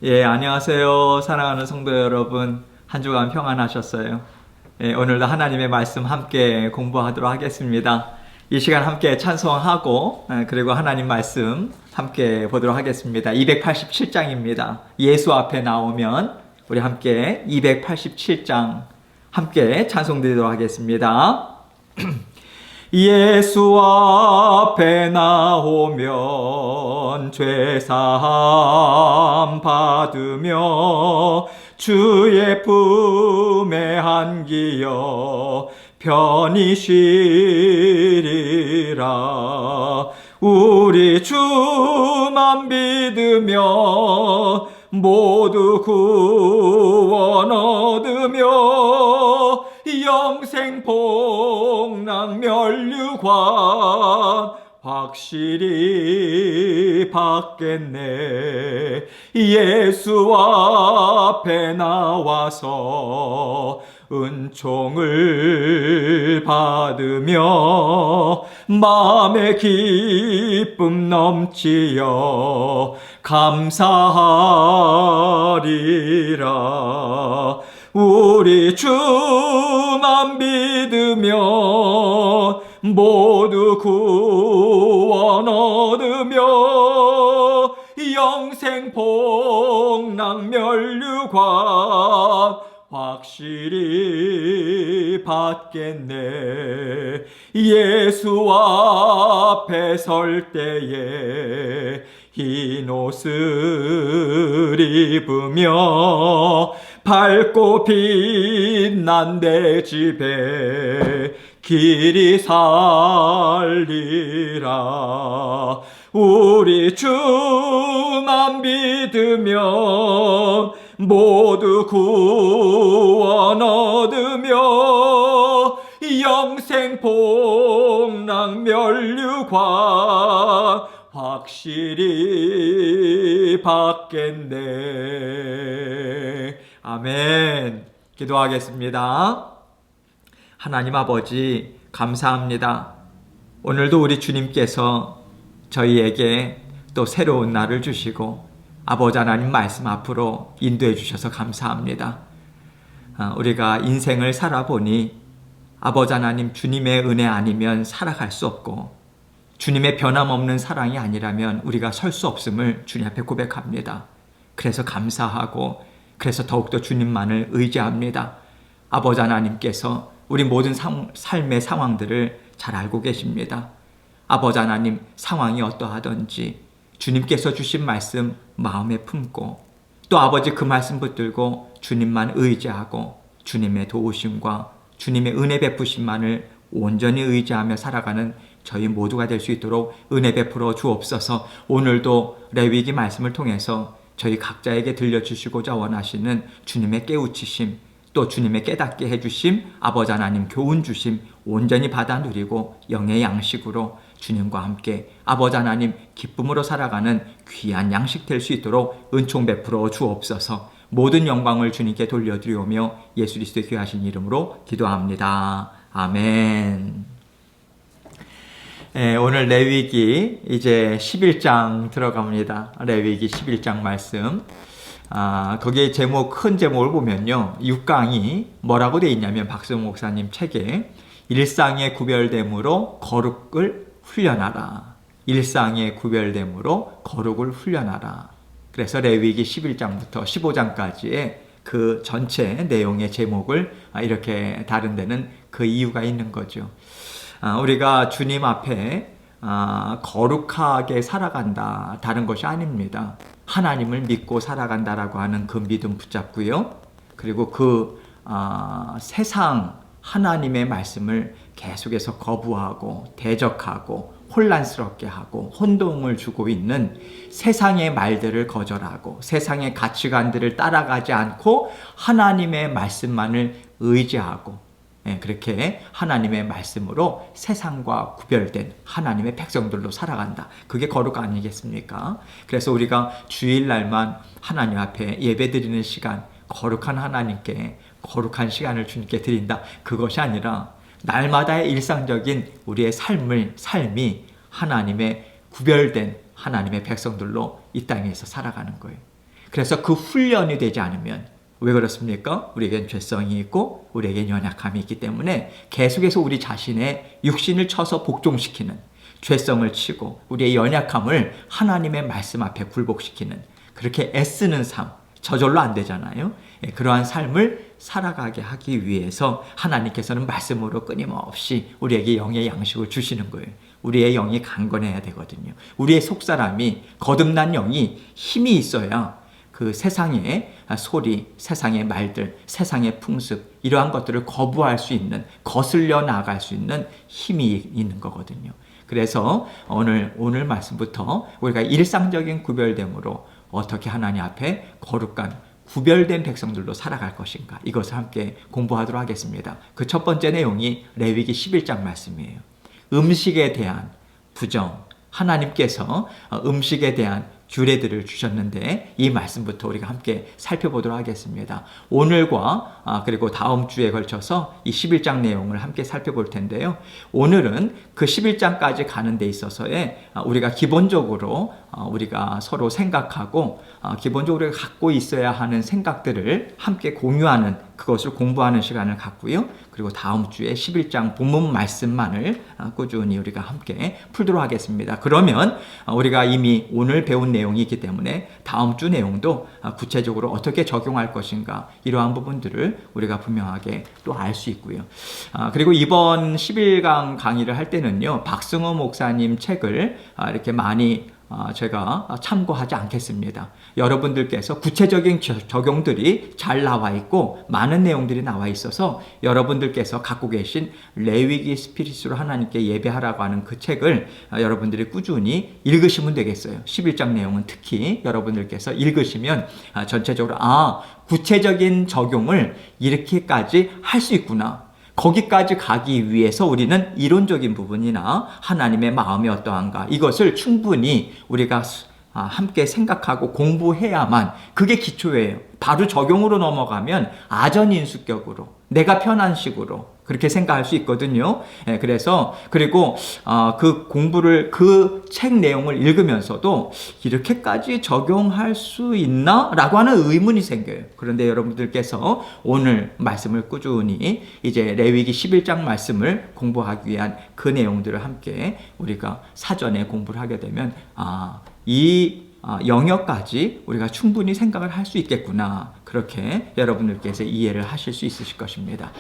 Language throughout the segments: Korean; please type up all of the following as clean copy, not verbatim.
안녕하세요. 사랑하는 성도 여러분. 한 주간 평안하셨어요? 오늘도 하나님의 말씀 함께 공부하도록 하겠습니다. 이 시간 함께 찬송하고, 그리고 하나님 말씀 함께 보도록 하겠습니다. 287장입니다. 예수 앞에 나오면 우리 함께 287장 함께 찬송드리도록 하겠습니다. 예수 앞에 나오면 죄사함 받으며 주의 품에 안기어 편히 쉬리라. 우리 주만 믿으며 모두 구원 얻으며 영생 복락 면류관 확실히 받겠네. 예수 앞에 나와서 은총을 받으며 마음의 기쁨 넘치어 감사하리라. 우리 주만 믿으며 모두 구원 얻으며 영생 복락 면류관 확실히 받겠네. 예수 앞에 설 때에 흰 옷을 입으며 밝고 빛난 내 집에 길이 살리라. 우리 주만 믿으며 모두 구원 얻으며 영생 복락 면류관 확실히 받겠네. 아멘. 기도하겠습니다. 하나님 아버지, 감사합니다. 오늘도 우리 주님께서 저희에게 또 새로운 날을 주시고 아버지 하나님 말씀 앞으로 인도해 주셔서 감사합니다. 우리가 인생을 살아보니 아버지 하나님 주님의 은혜 아니면 살아갈 수 없고 주님의 변함없는 사랑이 아니라면 우리가 설 수 없음을 주님 앞에 고백합니다. 그래서 감사하고 그래서 더욱더 주님만을 의지합니다. 아버지 하나님께서 우리 모든 삶의 상황들을 잘 알고 계십니다. 아버지 하나님 상황이 어떠하든지 주님께서 주신 말씀 마음에 품고 또 아버지 그 말씀 붙들고 주님만 의지하고 주님의 도우심과 주님의 은혜 베푸심만을 온전히 의지하며 살아가는 저희 모두가 될 수 있도록 은혜 베풀어 주옵소서. 오늘도 레위기 말씀을 통해서 저희 각자에게 들려주시고자 원하시는 주님의 깨우치심 또 주님의 깨닫게 해주심 아버지 하나님 교훈 주심 온전히 받아 누리고 영의 양식으로 주님과 함께 아버지 하나님 기쁨으로 살아가는 귀한 양식 될 수 있도록 은총 베풀어 주옵소서. 모든 영광을 주님께 돌려드리오며 예수 그리스도의 귀하신 이름으로 기도합니다. 아멘. 오늘 레위기 이제 11장 들어갑니다. 레위기 11장 말씀. 거기에 큰 제목을 보면요. 6강이 뭐라고 되어 있냐면 박승 목사님 책에 일상의 구별됨으로 거룩을 훈련하라. 일상의 구별됨으로 거룩을 훈련하라. 그래서 레위기 11장부터 15장까지의 그 전체 내용의 제목을 이렇게 다른 데는 그 이유가 있는 거죠. 우리가 주님 앞에 거룩하게 살아간다. 다른 것이 아닙니다. 하나님을 믿고 살아간다라고 하는 그 믿음 붙잡고요. 그리고 그 세상 하나님의 말씀을 계속해서 거부하고 대적하고 혼란스럽게 하고 혼동을 주고 있는 세상의 말들을 거절하고 세상의 가치관들을 따라가지 않고 하나님의 말씀만을 의지하고 그렇게 하나님의 말씀으로 세상과 구별된 하나님의 백성들로 살아간다. 그게 거룩 아니겠습니까? 그래서 우리가 주일날만 하나님 앞에 예배드리는 시간, 거룩한 하나님께 거룩한 시간을 주님께 드린다. 그것이 아니라 날마다의 일상적인 우리의 삶이 하나님의 구별된 하나님의 백성들로 이 땅에서 살아가는 거예요. 그래서 그 훈련이 되지 않으면 왜 그렇습니까? 우리에겐 죄성이 있고 우리에겐 연약함이 있기 때문에 계속해서 우리 자신의 육신을 쳐서 복종시키는, 죄성을 치고 우리의 연약함을 하나님의 말씀 앞에 굴복시키는, 그렇게 애쓰는 삶, 저절로 안 되잖아요. 그러한 삶을 살아가게 하기 위해서 하나님께서는 말씀으로 끊임없이 우리에게 영의 양식을 주시는 거예요. 우리의 영이 강건해야 되거든요. 우리의 속사람이, 거듭난 영이 힘이 있어야 그 세상의 소리, 세상의 말들, 세상의 풍습, 이러한 것들을 거부할 수 있는, 거슬려 나갈 수 있는 힘이 있는 거거든요. 그래서 오늘 말씀부터 우리가 일상적인 구별됨으로 어떻게 하나님 앞에 거룩한 구별된 백성들로 살아갈 것인가, 이것을 함께 공부하도록 하겠습니다. 그 첫 번째 내용이 레위기 11장 말씀이에요. 음식에 대한 부정, 하나님께서 음식에 대한 규례들을 주셨는데 이 말씀부터 우리가 함께 살펴보도록 하겠습니다. 오늘과 그리고 다음 주에 걸쳐서 이 11장 내용을 함께 살펴볼 텐데요. 오늘은 그 11장까지 가는 데 있어서의 우리가 기본적으로 우리가 서로 생각하고 기본적으로 갖고 있어야 하는 생각들을 함께 공유하는, 그것을 공부하는 시간을 갖고요. 그리고 다음 주에 11장 본문 말씀만을 꾸준히 우리가 함께 풀도록 하겠습니다. 그러면 우리가 이미 오늘 배운 내용이 있기 때문에 다음 주 내용도 구체적으로 어떻게 적용할 것인가, 이러한 부분들을 우리가 분명하게 또 알 수 있고요. 그리고 이번 11강 강의를 할 때는요, 박승호 목사님 책을 이렇게 많이 제가 참고하지 않겠습니다. 여러분들께서 구체적인 적용들이 잘 나와 있고 많은 내용들이 나와 있어서 여러분들께서 갖고 계신 레위기 스피릿으로 하나님께 예배하라고 하는 그 책을 여러분들이 꾸준히 읽으시면 되겠어요. 11장 내용은 특히 여러분들께서 읽으시면 전체적으로 구체적인 적용을 이렇게까지 할 수 있구나, 거기까지 가기 위해서 우리는 이론적인 부분이나 하나님의 마음이 어떠한가, 이것을 충분히 우리가 함께 생각하고 공부해야만, 그게 기초예요. 바로 적용으로 넘어가면 아전인수격으로, 내가 편한 식으로 그렇게 생각할 수 있거든요. 그래서 그리고 그 공부를, 그 책 내용을 읽으면서도 이렇게까지 적용할 수 있나? 라고 하는 의문이 생겨요. 그런데 여러분들께서 오늘 말씀을 꾸준히 이제 레위기 11장 말씀을 공부하기 위한 그 내용들을 함께 우리가 사전에 공부를 하게 되면 이 영역까지 우리가 충분히 생각을 할 수 있겠구나, 그렇게 여러분들께서 이해를 하실 수 있으실 것입니다.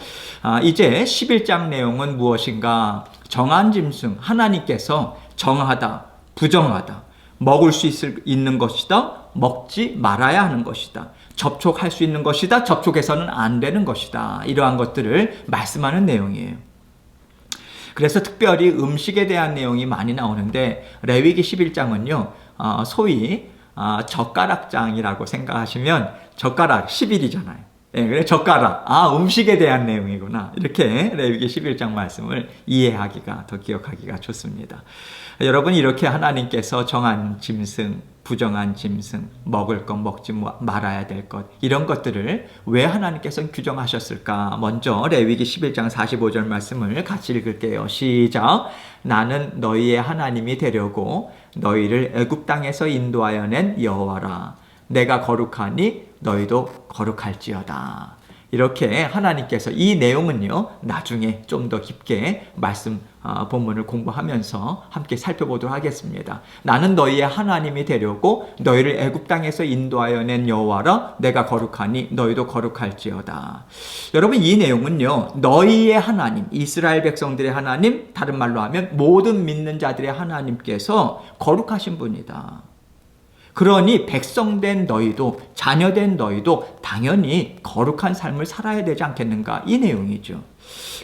이제 11장 내용은 무엇인가? 정한 짐승, 하나님께서 정하다, 부정하다, 먹을 수 있는 것이다, 먹지 말아야 하는 것이다, 접촉할 수 있는 것이다, 접촉해서는 안 되는 것이다, 이러한 것들을 말씀하는 내용이에요. 그래서 특별히 음식에 대한 내용이 많이 나오는데 레위기 11장은요 소위 젓가락장이라고 생각하시면, 젓가락 10일이잖아요. 그래 젓가락, 음식에 대한 내용이구나, 이렇게 레위기 11장 말씀을 이해하기가, 더 기억하기가 좋습니다. 여러분, 이렇게 하나님께서 정한 짐승, 부정한 짐승, 먹을 것, 먹지 말아야 될 것, 이런 것들을 왜 하나님께서 규정하셨을까? 먼저 레위기 11장 45절 말씀을 같이 읽을게요. 시작. 나는 너희의 하나님이 되려고 너희를 애굽 땅에서 인도하여 낸 여호와라. 내가 거룩하니 너희도 거룩할지어다. 이렇게 하나님께서, 이 내용은요 나중에 좀 더 깊게 말씀 본문을 공부하면서 함께 살펴보도록 하겠습니다. 나는 너희의 하나님이 되려고 너희를 애굽 땅에서 인도하여 낸 여호와라. 내가 거룩하니 너희도 거룩할지어다. 여러분, 이 내용은요 너희의 하나님, 이스라엘 백성들의 하나님, 다른 말로 하면 모든 믿는 자들의 하나님께서 거룩하신 분이다. 그러니 백성된 너희도, 자녀된 너희도 당연히 거룩한 삶을 살아야 되지 않겠는가, 이 내용이죠.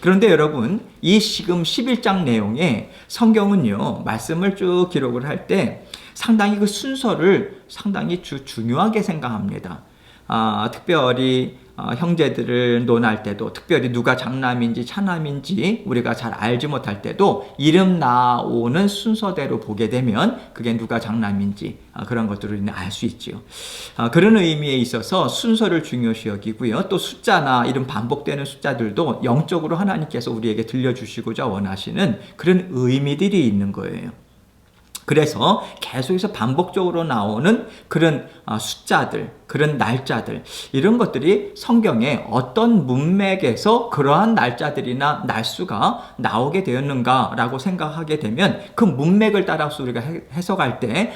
그런데 여러분, 이 지금 11장 내용에 성경은요 말씀을 쭉 기록을 할 때 상당히 그 순서를 상당히 중요하게 생각합니다. 특별히 형제들을 논할 때도, 특별히 누가 장남인지 차남인지 우리가 잘 알지 못할 때도 이름 나오는 순서대로 보게 되면 그게 누가 장남인지 그런 것들을 알 수 있죠. 그런 의미에 있어서 순서를 중요시 여기고요. 또 숫자나 이런 반복되는 숫자들도 영적으로 하나님께서 우리에게 들려주시고자 원하시는 그런 의미들이 있는 거예요. 그래서 계속해서 반복적으로 나오는 그런 숫자들, 그런 날짜들, 이런 것들이 성경에 어떤 문맥에서 그러한 날짜들이나 날수가 나오게 되었는가라고 생각하게 되면 그 문맥을 따라서 우리가 해석할 때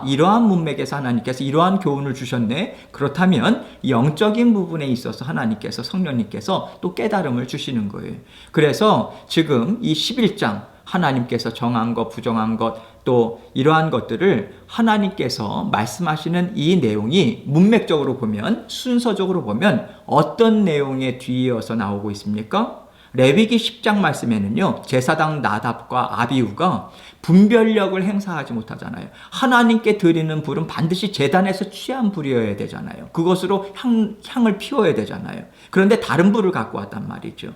이러한 문맥에서 하나님께서 이러한 교훈을 주셨네. 그렇다면 영적인 부분에 있어서 하나님께서, 성령님께서 또 깨달음을 주시는 거예요. 그래서 지금 이 11장 하나님께서 정한 것, 부정한 것, 또 이러한 것들을 하나님께서 말씀하시는 이 내용이 문맥적으로 보면, 순서적으로 보면 어떤 내용에 뒤이어서 나오고 있습니까? 레위기 10장 말씀에는요, 제사장 나답과 아비후가 분별력을 행사하지 못하잖아요. 하나님께 드리는 불은 반드시 제단에서 취한 불이어야 되잖아요. 그것으로 향을 피워야 되잖아요. 그런데 다른 불을 갖고 왔단 말이죠.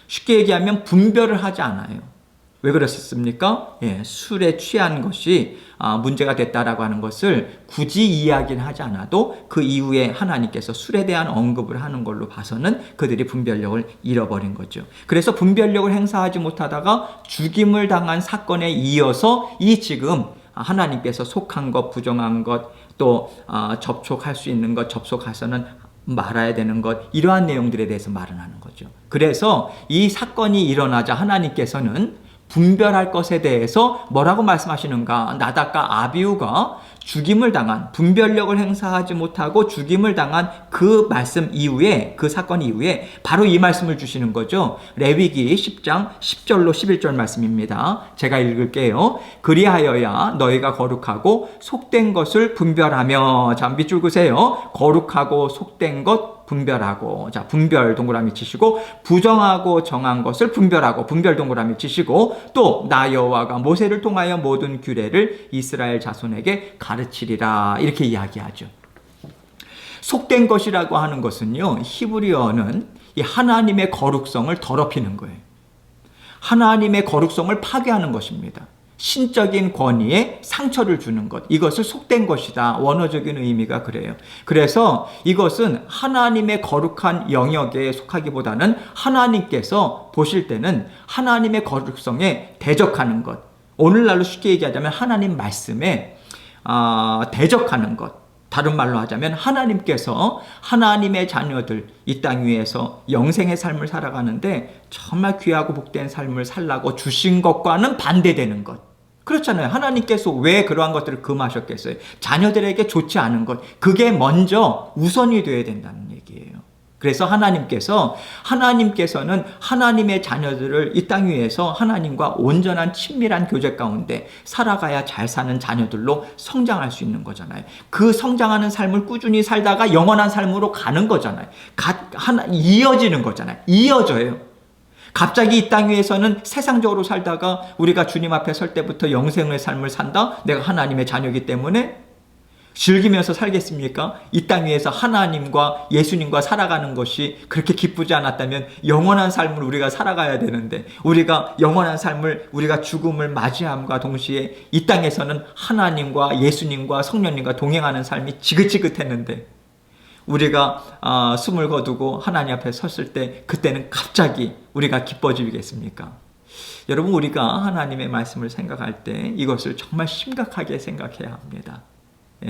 쉽게 얘기하면 분별을 하지 않아요. 왜 그랬습니까? 술에 취한 것이 문제가 됐다라고 하는 것을 굳이 이야기는 하지 않아도 그 이후에 하나님께서 술에 대한 언급을 하는 걸로 봐서는 그들이 분별력을 잃어버린 거죠. 그래서 분별력을 행사하지 못하다가 죽임을 당한 사건에 이어서 이 지금 하나님께서 속한 것, 부정한 것, 또 접촉할 수 있는 것, 접촉해서는 말아야 되는 것, 이러한 내용들에 대해서 말을 하는 거죠. 그래서 이 사건이 일어나자 하나님께서는 분별할 것에 대해서 뭐라고 말씀하시는가? 나답과 아비후가 죽임을 당한, 분별력을 행사하지 못하고 죽임을 당한 그 말씀 이후에, 그 사건 이후에 바로 이 말씀을 주시는 거죠. 레위기 10장 10절로 11절 말씀입니다. 제가 읽을게요. 그리하여야 너희가 거룩하고 속된 것을 분별하며, 자, 밑줄 그세요. 거룩하고 속된 것 분별하고, 자, 분별 동그라미 치시고, 부정하고 정한 것을 분별하고, 분별 동그라미 치시고, 또 나 여호와가 모세를 통하여 모든 규례를 이스라엘 자손에게 가르치리라, 이렇게 이야기하죠. 속된 것이라고 하는 것은요, 히브리어는 이 하나님의 거룩성을 더럽히는 거예요. 하나님의 거룩성을 파괴하는 것입니다. 신적인 권위에 상처를 주는 것, 이것을 속된 것이다. 원어적인 의미가 그래요. 그래서 이것은 하나님의 거룩한 영역에 속하기보다는 하나님께서 보실 때는 하나님의 거룩성에 대적하는 것, 오늘날로 쉽게 얘기하자면 하나님 말씀에 대적하는 것, 다른 말로 하자면 하나님께서 하나님의 자녀들 이 땅 위에서 영생의 삶을 살아가는데 정말 귀하고 복된 삶을 살라고 주신 것과는 반대되는 것. 그렇잖아요. 하나님께서 왜 그러한 것들을 금하셨겠어요? 자녀들에게 좋지 않은 것, 그게 먼저 우선이 되어야 된다는 얘기예요. 그래서 하나님께서는 하나님의 자녀들을 이 땅 위에서 하나님과 온전한 친밀한 교제 가운데 살아가야 잘 사는 자녀들로 성장할 수 있는 거잖아요. 그 성장하는 삶을 꾸준히 살다가 영원한 삶으로 가는 거잖아요. 이어지는 거잖아요. 이어져요. 갑자기 이 땅 위에서는 세상적으로 살다가 우리가 주님 앞에 설 때부터 영생의 삶을 산다? 내가 하나님의 자녀이기 때문에 즐기면서 살겠습니까? 이 땅 위에서 하나님과 예수님과 살아가는 것이 그렇게 기쁘지 않았다면 영원한 삶을 우리가 살아가야 되는데, 우리가 영원한 삶을, 우리가 죽음을 맞이함과 동시에 이 땅에서는 하나님과 예수님과 성령님과 동행하는 삶이 지긋지긋했는데, 우리가 숨을 거두고 하나님 앞에 섰을 때 그때는 갑자기 우리가 기뻐지겠습니까? 여러분, 우리가 하나님의 말씀을 생각할 때 이것을 정말 심각하게 생각해야 합니다.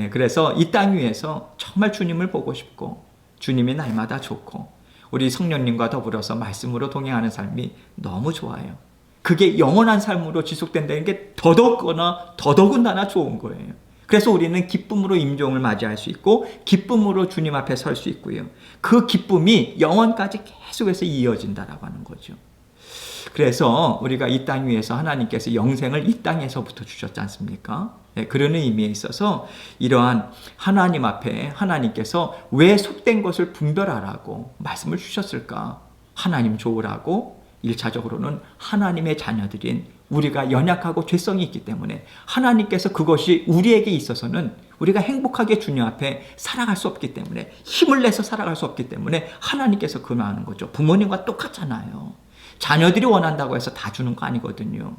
그래서 이 땅 위에서 정말 주님을 보고 싶고, 주님이 날마다 좋고, 우리 성령님과 더불어서 말씀으로 동행하는 삶이 너무 좋아요. 그게 영원한 삶으로 지속된다는 게 더더군다나 좋은 거예요. 그래서 우리는 기쁨으로 임종을 맞이할 수 있고, 기쁨으로 주님 앞에 설 수 있고요. 그 기쁨이 영원까지 계속해서 이어진다라고 하는 거죠. 그래서 우리가 이 땅 위에서 하나님께서 영생을 이 땅에서부터 주셨지 않습니까? 그런 의미에 있어서 이러한 하나님 앞에 하나님께서 왜 속된 것을 분별하라고 말씀을 주셨을까? 하나님 좋으라고. 1차적으로는 하나님의 자녀들인 우리가 연약하고 죄성이 있기 때문에 하나님께서 그것이 우리에게 있어서는 우리가 행복하게 주님 앞에 살아갈 수 없기 때문에, 힘을 내서 살아갈 수 없기 때문에 하나님께서 금하는 거죠. 부모님과 똑같잖아요. 자녀들이 원한다고 해서 다 주는 거 아니거든요.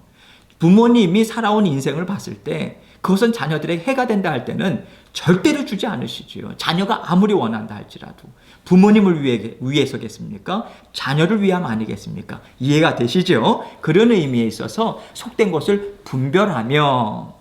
부모님이 살아온 인생을 봤을 때 그것은 자녀들에게 해가 된다 할 때는 절대로 주지 않으시지요. 자녀가 아무리 원한다 할지라도. 부모님을 위해서겠습니까? 자녀를 위함 아니겠습니까? 이해가 되시죠? 그런 의미에 있어서 속된 것을 분별하며,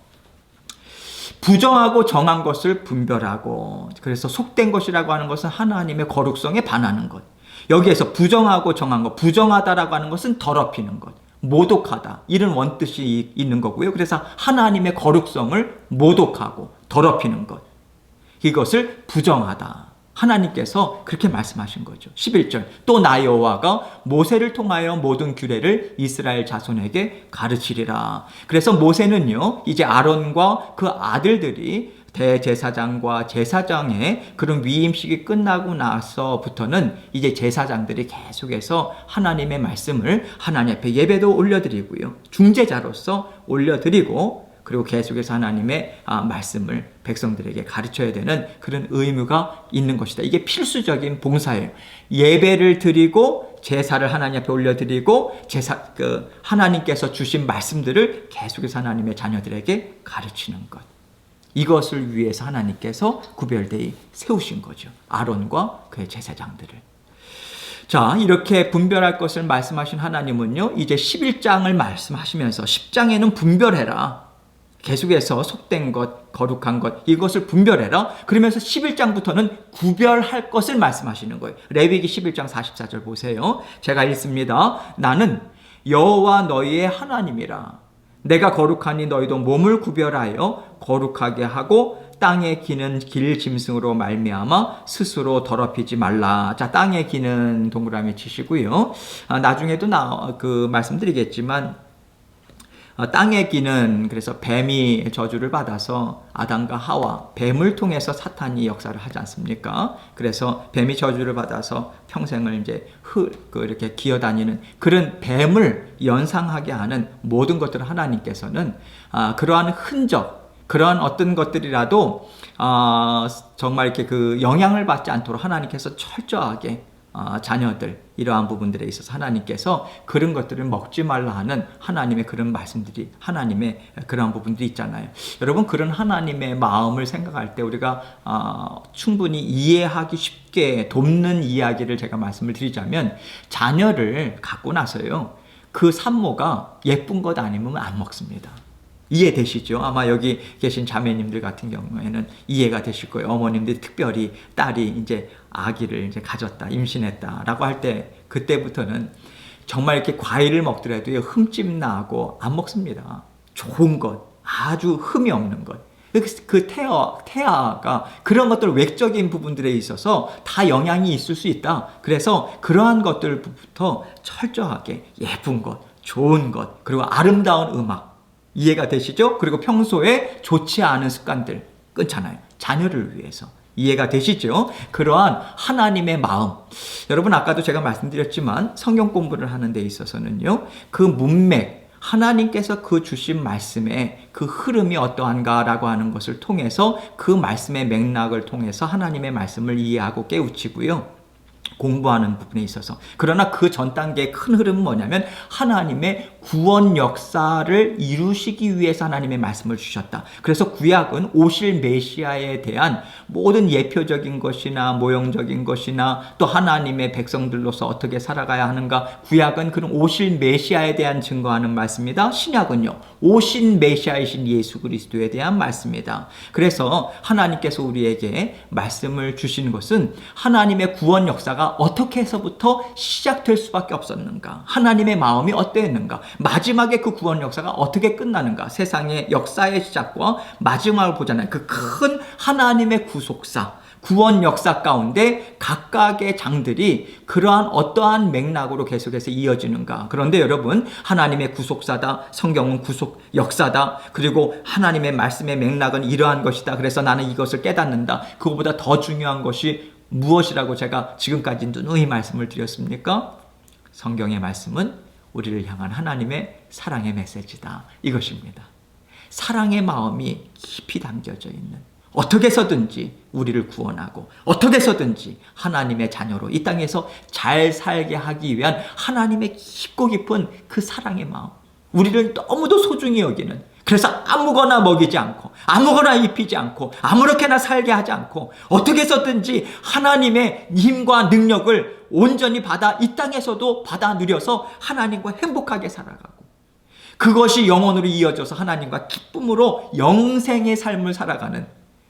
부정하고 정한 것을 분별하고, 그래서 속된 것이라고 하는 것은 하나님의 거룩성에 반하는 것. 여기에서 부정하고 정한 것, 부정하다라고 하는 것은 더럽히는 것, 모독하다, 이런 원뜻이 있는 거고요. 그래서 하나님의 거룩성을 모독하고 더럽히는 것, 이것을 부정하다. 하나님께서 그렇게 말씀하신 거죠. 11절, 또 나 여호와가 모세를 통하여 모든 규례를 이스라엘 자손에게 가르치리라. 그래서 모세는요, 이제 아론과 그 아들들이 대제사장과 제사장의 그런 위임식이 끝나고 나서부터는 이제 제사장들이 계속해서 하나님의 말씀을 하나님 앞에 예배도 올려드리고요, 중재자로서 올려드리고, 그리고 계속해서 하나님의 말씀을 백성들에게 가르쳐야 되는 그런 의무가 있는 것이다. 이게 필수적인 봉사예요. 예배를 드리고 제사를 하나님 앞에 올려드리고, 하나님께서 주신 말씀들을 계속해서 하나님의 자녀들에게 가르치는 것. 이것을 위해서 하나님께서 구별되이 세우신 거죠. 아론과 그의 제사장들을. 자, 이렇게 분별할 것을 말씀하신 하나님은요, 이제 11장을 말씀하시면서 10장에는 분별해라. 계속해서 속된 것, 거룩한 것, 이것을 분별해라. 그러면서 11장부터는 구별할 것을 말씀하시는 거예요. 레위기 11장 44절 보세요. 제가 읽습니다. 나는 여호와 너희의 하나님이라. 내가 거룩하니 너희도 몸을 구별하여 거룩하게 하고 땅에 기는 길 짐승으로 말미암아 스스로 더럽히지 말라. 자, 땅에 기는 동그라미 치시고요. 나중에도 말씀드리겠지만, 땅에 기는, 그래서 뱀이 저주를 받아서 아담과 하와, 뱀을 통해서 사탄이 역사를 하지 않습니까? 그래서 뱀이 저주를 받아서 평생을 이제 이렇게 기어다니는 그런 뱀을 연상하게 하는 모든 것들을 하나님께서는 그러한 흔적, 그러한 어떤 것들이라도 정말 이렇게 그 영향을 받지 않도록 하나님께서 철저하게 자녀들, 이러한 부분들에 있어서 하나님께서 그런 것들을 먹지 말라 하는 하나님의 그런 말씀들이, 하나님의 그러한 부분들이 있잖아요. 여러분, 그런 하나님의 마음을 생각할 때 우리가 충분히 이해하기 쉽게 돕는 이야기를 제가 말씀을 드리자면, 자녀를 갖고 나서요, 그 산모가 예쁜 것 아니면 안 먹습니다. 이해되시죠? 아마 여기 계신 자매님들 같은 경우에는 이해가 되실 거예요. 어머님들이 특별히 딸이 이제 아기를 이제 가졌다, 임신했다라고 할 때, 그때부터는 정말 이렇게 과일을 먹더라도 흠집 나고 안 먹습니다. 좋은 것, 아주 흠이 없는 것. 그 태아가 그런 것들, 외적인 부분들에 있어서 다 영향이 있을 수 있다. 그래서 그러한 것들부터 철저하게 예쁜 것, 좋은 것, 그리고 아름다운 음악, 이해가 되시죠? 그리고 평소에 좋지 않은 습관들 끊잖아요. 자녀를 위해서. 이해가 되시죠? 그러한 하나님의 마음. 여러분, 아까도 제가 말씀드렸지만 성경 공부를 하는 데 있어서는요, 그 문맥, 하나님께서 그 주신 말씀의 그 흐름이 어떠한가라고 하는 것을 통해서, 그 말씀의 맥락을 통해서 하나님의 말씀을 이해하고 깨우치고요, 공부하는 부분에 있어서. 그러나 그 전 단계의 큰 흐름은 뭐냐면, 하나님의 구원 역사를 이루시기 위해서 하나님의 말씀을 주셨다. 그래서 구약은 오실 메시아에 대한 모든 예표적인 것이나 모형적인 것이나, 또 하나님의 백성들로서 어떻게 살아가야 하는가, 구약은 그런 오실 메시아에 대한 증거하는 말씀이다. 신약은요, 오신 메시아이신 예수 그리스도에 대한 말씀이다. 그래서 하나님께서 우리에게 말씀을 주시는 것은 하나님의 구원 역사가 어떻게 해서부터 시작될 수밖에 없었는가, 하나님의 마음이 어떠했는가, 마지막에 그 구원 역사가 어떻게 끝나는가, 세상의 역사의 시작과 마지막을 보잖아요. 그 큰 하나님의 구속사, 구원 역사 가운데 각각의 장들이 그러한 어떠한 맥락으로 계속해서 이어지는가. 그런데 여러분, 하나님의 구속사다, 성경은 구속 역사다, 그리고 하나님의 말씀의 맥락은 이러한 것이다, 그래서 나는 이것을 깨닫는다. 그것보다 더 중요한 것이 무엇이라고 제가 지금까지 누누이 말씀을 드렸습니까? 성경의 말씀은 우리를 향한 하나님의 사랑의 메시지다, 이것입니다. 사랑의 마음이 깊이 담겨져 있는, 어떻게 해서든지 우리를 구원하고 어떻게 해서든지 하나님의 자녀로 이 땅에서 잘 살게 하기 위한 하나님의 깊고 깊은 그 사랑의 마음, 우리를 너무도 소중히 여기는, 그래서 아무거나 먹이지 않고 아무거나 입히지 않고 아무렇게나 살게 하지 않고 어떻게 해서든지 하나님의 힘과 능력을 온전히 받아 이 땅에서도 받아 누려서 하나님과 행복하게 살아가고, 그것이 영원으로 이어져서 하나님과 기쁨으로 영생의 삶을 살아가는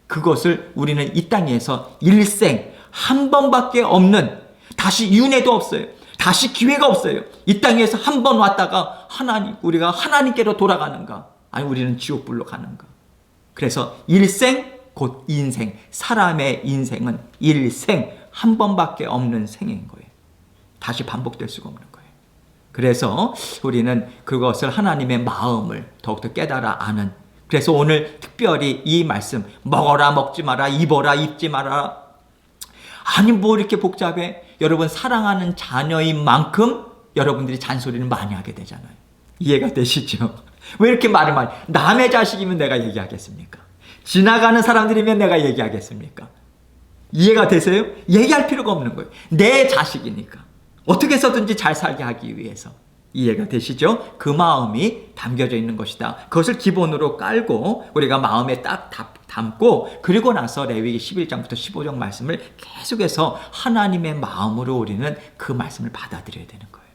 그것을 우리는 이 땅에서 일생 한 번밖에 없는, 다시 윤회도 없어요. 다시 기회가 없어요. 이 땅에서 한 번 왔다가 우리가 하나님께로 돌아가는가? 아니, 우리는 지옥불로 가는가? 그래서 일생 곧 인생, 사람의 인생은 일생 한 번밖에 없는 생인 거예요. 다시 반복될 수가 없는 거예요. 그래서 우리는 그것을 하나님의 마음을 더욱더 깨달아 아는, 그래서 오늘 특별히 이 말씀, 먹어라 먹지 마라, 입어라 입지 마라. 아니 뭐 이렇게 복잡해? 여러분, 사랑하는 자녀인 만큼 여러분들이 잔소리를 많이 하게 되잖아요. 이해가 되시죠? 왜 이렇게 말을 많이, 남의 자식이면 내가 얘기하겠습니까? 지나가는 사람들이면 내가 얘기하겠습니까? 이해가 되세요? 얘기할 필요가 없는 거예요. 내 자식이니까 어떻게 해서든지 잘 살게 하기 위해서. 이해가 되시죠? 그 마음이 담겨져 있는 것이다. 그것을 기본으로 깔고 우리가 마음에 딱 담고, 그리고 나서 레위기 11장부터 15장 말씀을 계속해서 하나님의 마음으로 우리는 그 말씀을 받아들여야 되는 거예요.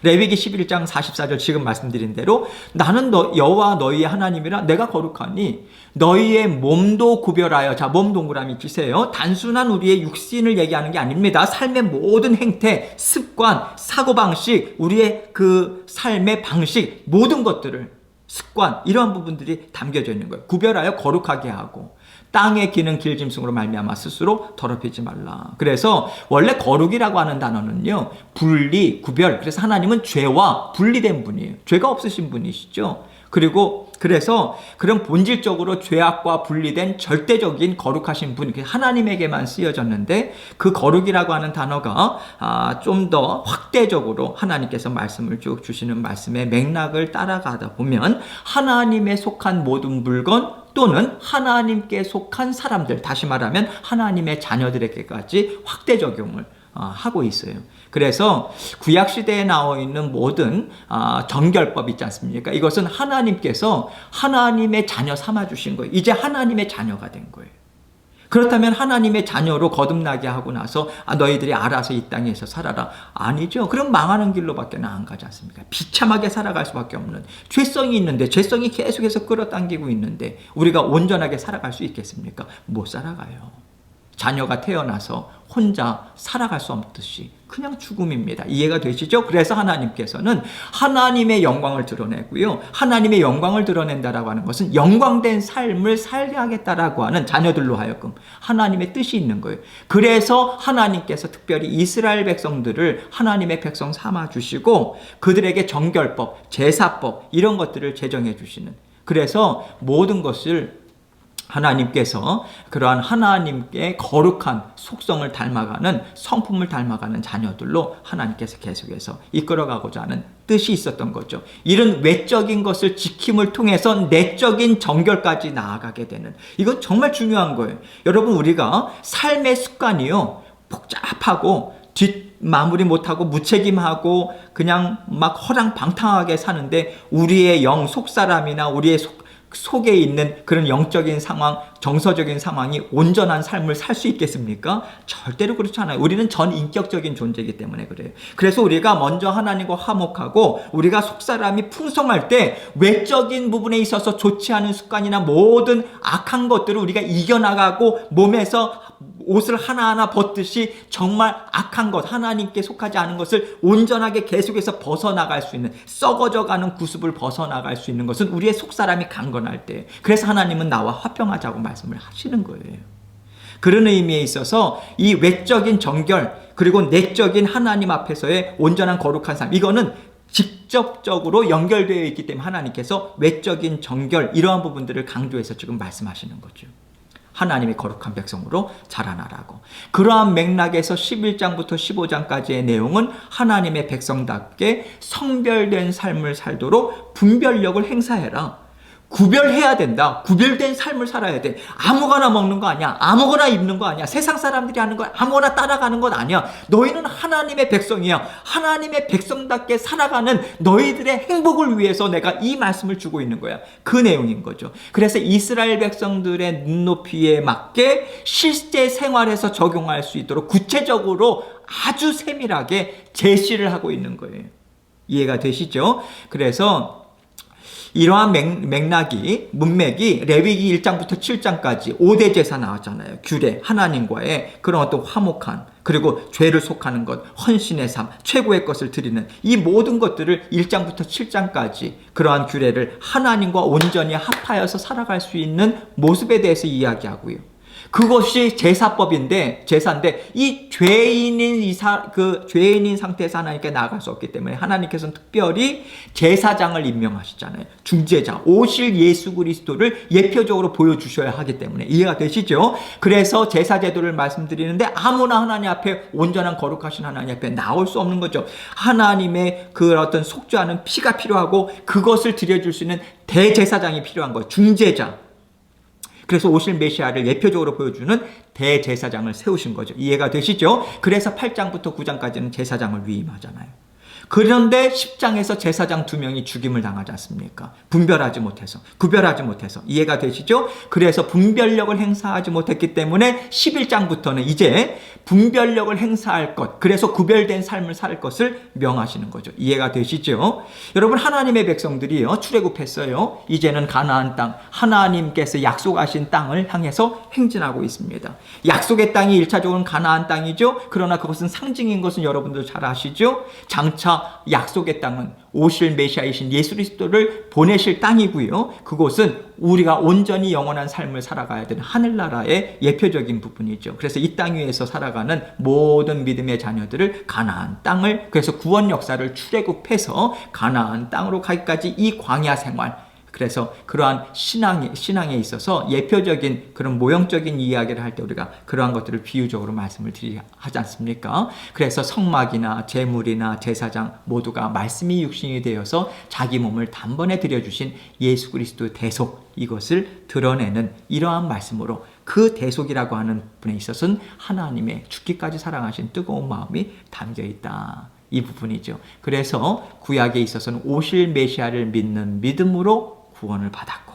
레위기 11장 44절 지금 말씀드린 대로 나는 여호와 너희의 하나님이라 내가 거룩하니 너희의 몸도 구별하여, 자, 몸 동그라미 주세요. 단순한 우리의 육신을 얘기하는 게 아닙니다. 삶의 모든 행태, 습관, 사고방식, 우리의 그 삶의 방식, 모든 것들을, 습관, 이러한 부분들이 담겨져 있는 거예요. 구별하여 거룩하게 하고 땅에 기는 길짐승으로 말미암아 스스로 더럽히지 말라. 그래서 원래 거룩이라고 하는 단어는요, 분리, 구별. 그래서 하나님은 죄와 분리된 분이에요. 죄가 없으신 분이시죠. 그래서 그런 본질적으로 죄악과 분리된 절대적인 거룩하신 분, 하나님에게만 쓰여졌는데, 그 거룩이라고 하는 단어가 좀 더 확대적으로 하나님께서 말씀을 쭉 주시는 말씀의 맥락을 따라가다 보면 하나님에 속한 모든 물건 또는 하나님께 속한 사람들, 다시 말하면 하나님의 자녀들에게까지 확대 적용을 하고 있어요. 그래서 구약시대에 나와 있는 모든 정결법 있지 않습니까? 이것은 하나님께서 하나님의 자녀 삼아주신 거예요. 이제 하나님의 자녀가 된 거예요. 그렇다면 하나님의 자녀로 거듭나게 하고 나서 너희들이 알아서 이 땅에서 살아라. 아니죠. 그럼 망하는 길로밖에 안 가지 않습니까? 비참하게 살아갈 수밖에 없는, 죄성이 있는데, 죄성이 계속해서 끌어당기고 있는데 우리가 온전하게 살아갈 수 있겠습니까? 못 살아가요. 자녀가 태어나서 혼자 살아갈 수 없듯이 그냥 죽음입니다. 이해가 되시죠? 그래서 하나님께서는 하나님의 영광을 드러내고요. 하나님의 영광을 드러낸다라고 하는 것은 영광된 삶을 살게 하겠다라고 하는, 자녀들로 하여금 하나님의 뜻이 있는 거예요. 그래서 하나님께서 특별히 이스라엘 백성들을 하나님의 백성 삼아 주시고 그들에게 정결법, 제사법 이런 것들을 제정해 주시는, 그래서 모든 것을 하나님께서 그러한 하나님께 거룩한 속성을 닮아가는, 성품을 닮아가는 자녀들로 하나님께서 계속해서 이끌어가고자 하는 뜻이 있었던 거죠. 이런 외적인 것을 지킴을 통해서 내적인 정결까지 나아가게 되는, 이건 정말 중요한 거예요. 여러분, 우리가 삶의 습관이요, 복잡하고 뒷마무리 못하고 무책임하고 그냥 막 허랑방탕하게 사는데 우리의 영, 속사람이나 우리의 속에 있는 그런 영적인 상황, 정서적인 상황이 온전한 삶을 살 수 있겠습니까? 절대로 그렇지 않아요. 우리는 전인격적인 존재이기 때문에 그래요. 그래서 우리가 먼저 하나님과 화목하고 우리가 속사람이 풍성할 때 외적인 부분에 있어서 좋지 않은 습관이나 모든 악한 것들을 우리가 이겨나가고 몸에서 옷을 하나하나 벗듯이 정말 악한 것, 하나님께 속하지 않은 것을 온전하게 계속해서 벗어나갈 수 있는, 썩어져가는 구습을 벗어나갈 수 있는 것은 우리의 속사람이 강건할 때, 그래서 하나님은 나와 화평하자고 말씀을 하시는 거예요. 그런 의미에 있어서 이 외적인 정결 그리고 내적인 하나님 앞에서의 온전한 거룩한 삶, 이거는 직접적으로 연결되어 있기 때문에 하나님께서 외적인 정결 이러한 부분들을 강조해서 지금 말씀하시는 거죠. 하나님의 거룩한 백성으로 자라나라고. 그러한 맥락에서 11장부터 15장까지의 내용은 하나님의 백성답게 성별된 삶을 살도록 분별력을 행사해라. 구별해야 된다. 구별된 삶을 살아야 돼. 아무거나 먹는 거 아니야. 아무거나 입는 거 아니야. 세상 사람들이 하는 거 아무거나 따라가는 건 아니야. 너희는 하나님의 백성이야. 하나님의 백성답게 살아가는 너희들의 행복을 위해서 내가 이 말씀을 주고 있는 거야. 그 내용인 거죠. 그래서 이스라엘 백성들의 눈높이에 맞게 실제 생활에서 적용할 수 있도록 구체적으로 아주 세밀하게 제시를 하고 있는 거예요. 이해가 되시죠? 그래서 이러한 문맥이 레위기 1장부터 7장까지 5대 제사 나왔잖아요. 규례, 하나님과의 그런 어떤 화목한, 그리고 죄를 속하는 것, 헌신의 삶, 최고의 것을 드리는 이 모든 것들을 1장부터 7장까지 그러한 규례를 하나님과 온전히 합하여서 살아갈 수 있는 모습에 대해서 이야기하고요. 그것이 제사인데 이 죄인인 죄인인 상태에서 하나님께 나아갈 수 없기 때문에 하나님께서는 특별히 제사장을 임명하시잖아요. 중재자, 오실 예수 그리스도를 예표적으로 보여주셔야 하기 때문에 이해가 되시죠? 그래서 제사 제도를 말씀드리는데 아무나 하나님 앞에 온전한 거룩하신 하나님 앞에 나올 수 없는 거죠. 하나님의 그 어떤 속죄하는 피가 필요하고 그것을 드려줄 수 있는 대제사장이 필요한 거예요. 중재자. 그래서 오실 메시아를 예표적으로 보여주는 대제사장을 세우신 거죠. 이해가 되시죠? 그래서 8장부터 9장까지는 제사장을 위임하잖아요. 그런데 10장에서 제사장 2명이 죽임을 당하지 않습니까? 구별하지 못해서. 이해가 되시죠? 그래서 분별력을 행사하지 못했기 때문에 11장부터는 이제 분별력을 행사할 것, 그래서 구별된 삶을 살 것을 명하시는 거죠. 이해가 되시죠? 여러분, 하나님의 백성들이요, 출애굽했어요. 이제는 가나안 땅, 하나님께서 약속하신 땅을 향해서 행진하고 있습니다. 약속의 땅이 1차적으로는 가나안 땅이죠. 그러나 그것은 상징인 것은 여러분들 잘 아시죠? 장차 약속의 땅은 오실 메시아이신 예수 그리스도를 보내실 땅이고요. 그곳은 우리가 온전히 영원한 삶을 살아가야 되는 하늘나라의 예표적인 부분이죠. 그래서 이 땅 위에서 살아가는 모든 믿음의 자녀들을 가나안 땅을, 그래서 구원 역사를 출애굽해서 가나안 땅으로 가기까지 이 광야 생활, 그래서 그러한 신앙에 있어서 예표적인 그런 모형적인 이야기를 할 때 우리가 그러한 것들을 비유적으로 말씀을 하지 않습니까? 그래서 성막이나 제물이나 제사장 모두가 말씀이 육신이 되어서 자기 몸을 단번에 드려주신 예수 그리스도 대속, 이것을 드러내는 이러한 말씀으로 그 대속이라고 하는 분에 있어서는 하나님의 죽기까지 사랑하신 뜨거운 마음이 담겨 있다. 이 부분이죠. 그래서 구약에 있어서는 오실 메시아를 믿는 믿음으로 구원을 받았고,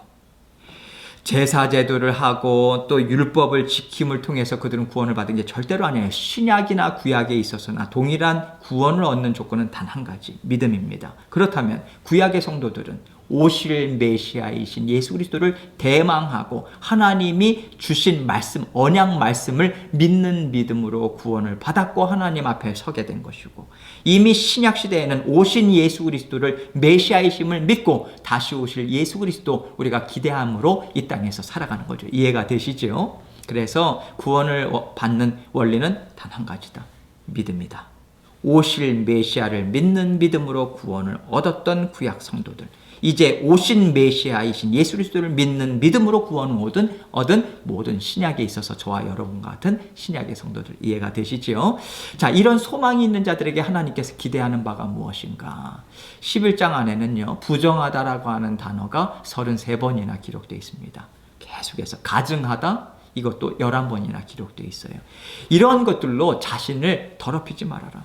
제사 제도를 하고 또 율법을 지킴을 통해서 그들은 구원을 받은 게 절대로 아니에요. 신약이나 구약에 있어서나 동일한 구원을 얻는 조건은 단 한 가지, 믿음입니다. 그렇다면 구약의 성도들은 오실 메시아이신 예수 그리스도를 대망하고 하나님이 주신 말씀, 언약 말씀을 믿는 믿음으로 구원을 받았고 하나님 앞에 서게 된 것이고, 이미 신약 시대에는 오신 예수 그리스도를 메시아이심을 믿고 다시 오실 예수 그리스도 우리가 기대함으로 이 땅에서 살아가는 거죠. 이해가 되시죠? 그래서 구원을 받는 원리는 단 한 가지다. 믿음이다. 오실 메시아를 믿는 믿음으로 구원을 얻었던 구약 성도들, 이제 오신 메시아이신 예수 그리스도를 믿는 믿음으로 구원을 얻은 모든 신약에 있어서 저와 여러분과 같은 신약의 성도들, 이해가 되시지요? 자, 이런 소망이 있는 자들에게 하나님께서 기대하는 바가 무엇인가? 11장 안에는요, 부정하다라고 하는 단어가 33번이나 기록되어 있습니다. 계속해서 가증하다, 이것도 11번이나 기록되어 있어요. 이런 것들로 자신을 더럽히지 말아라.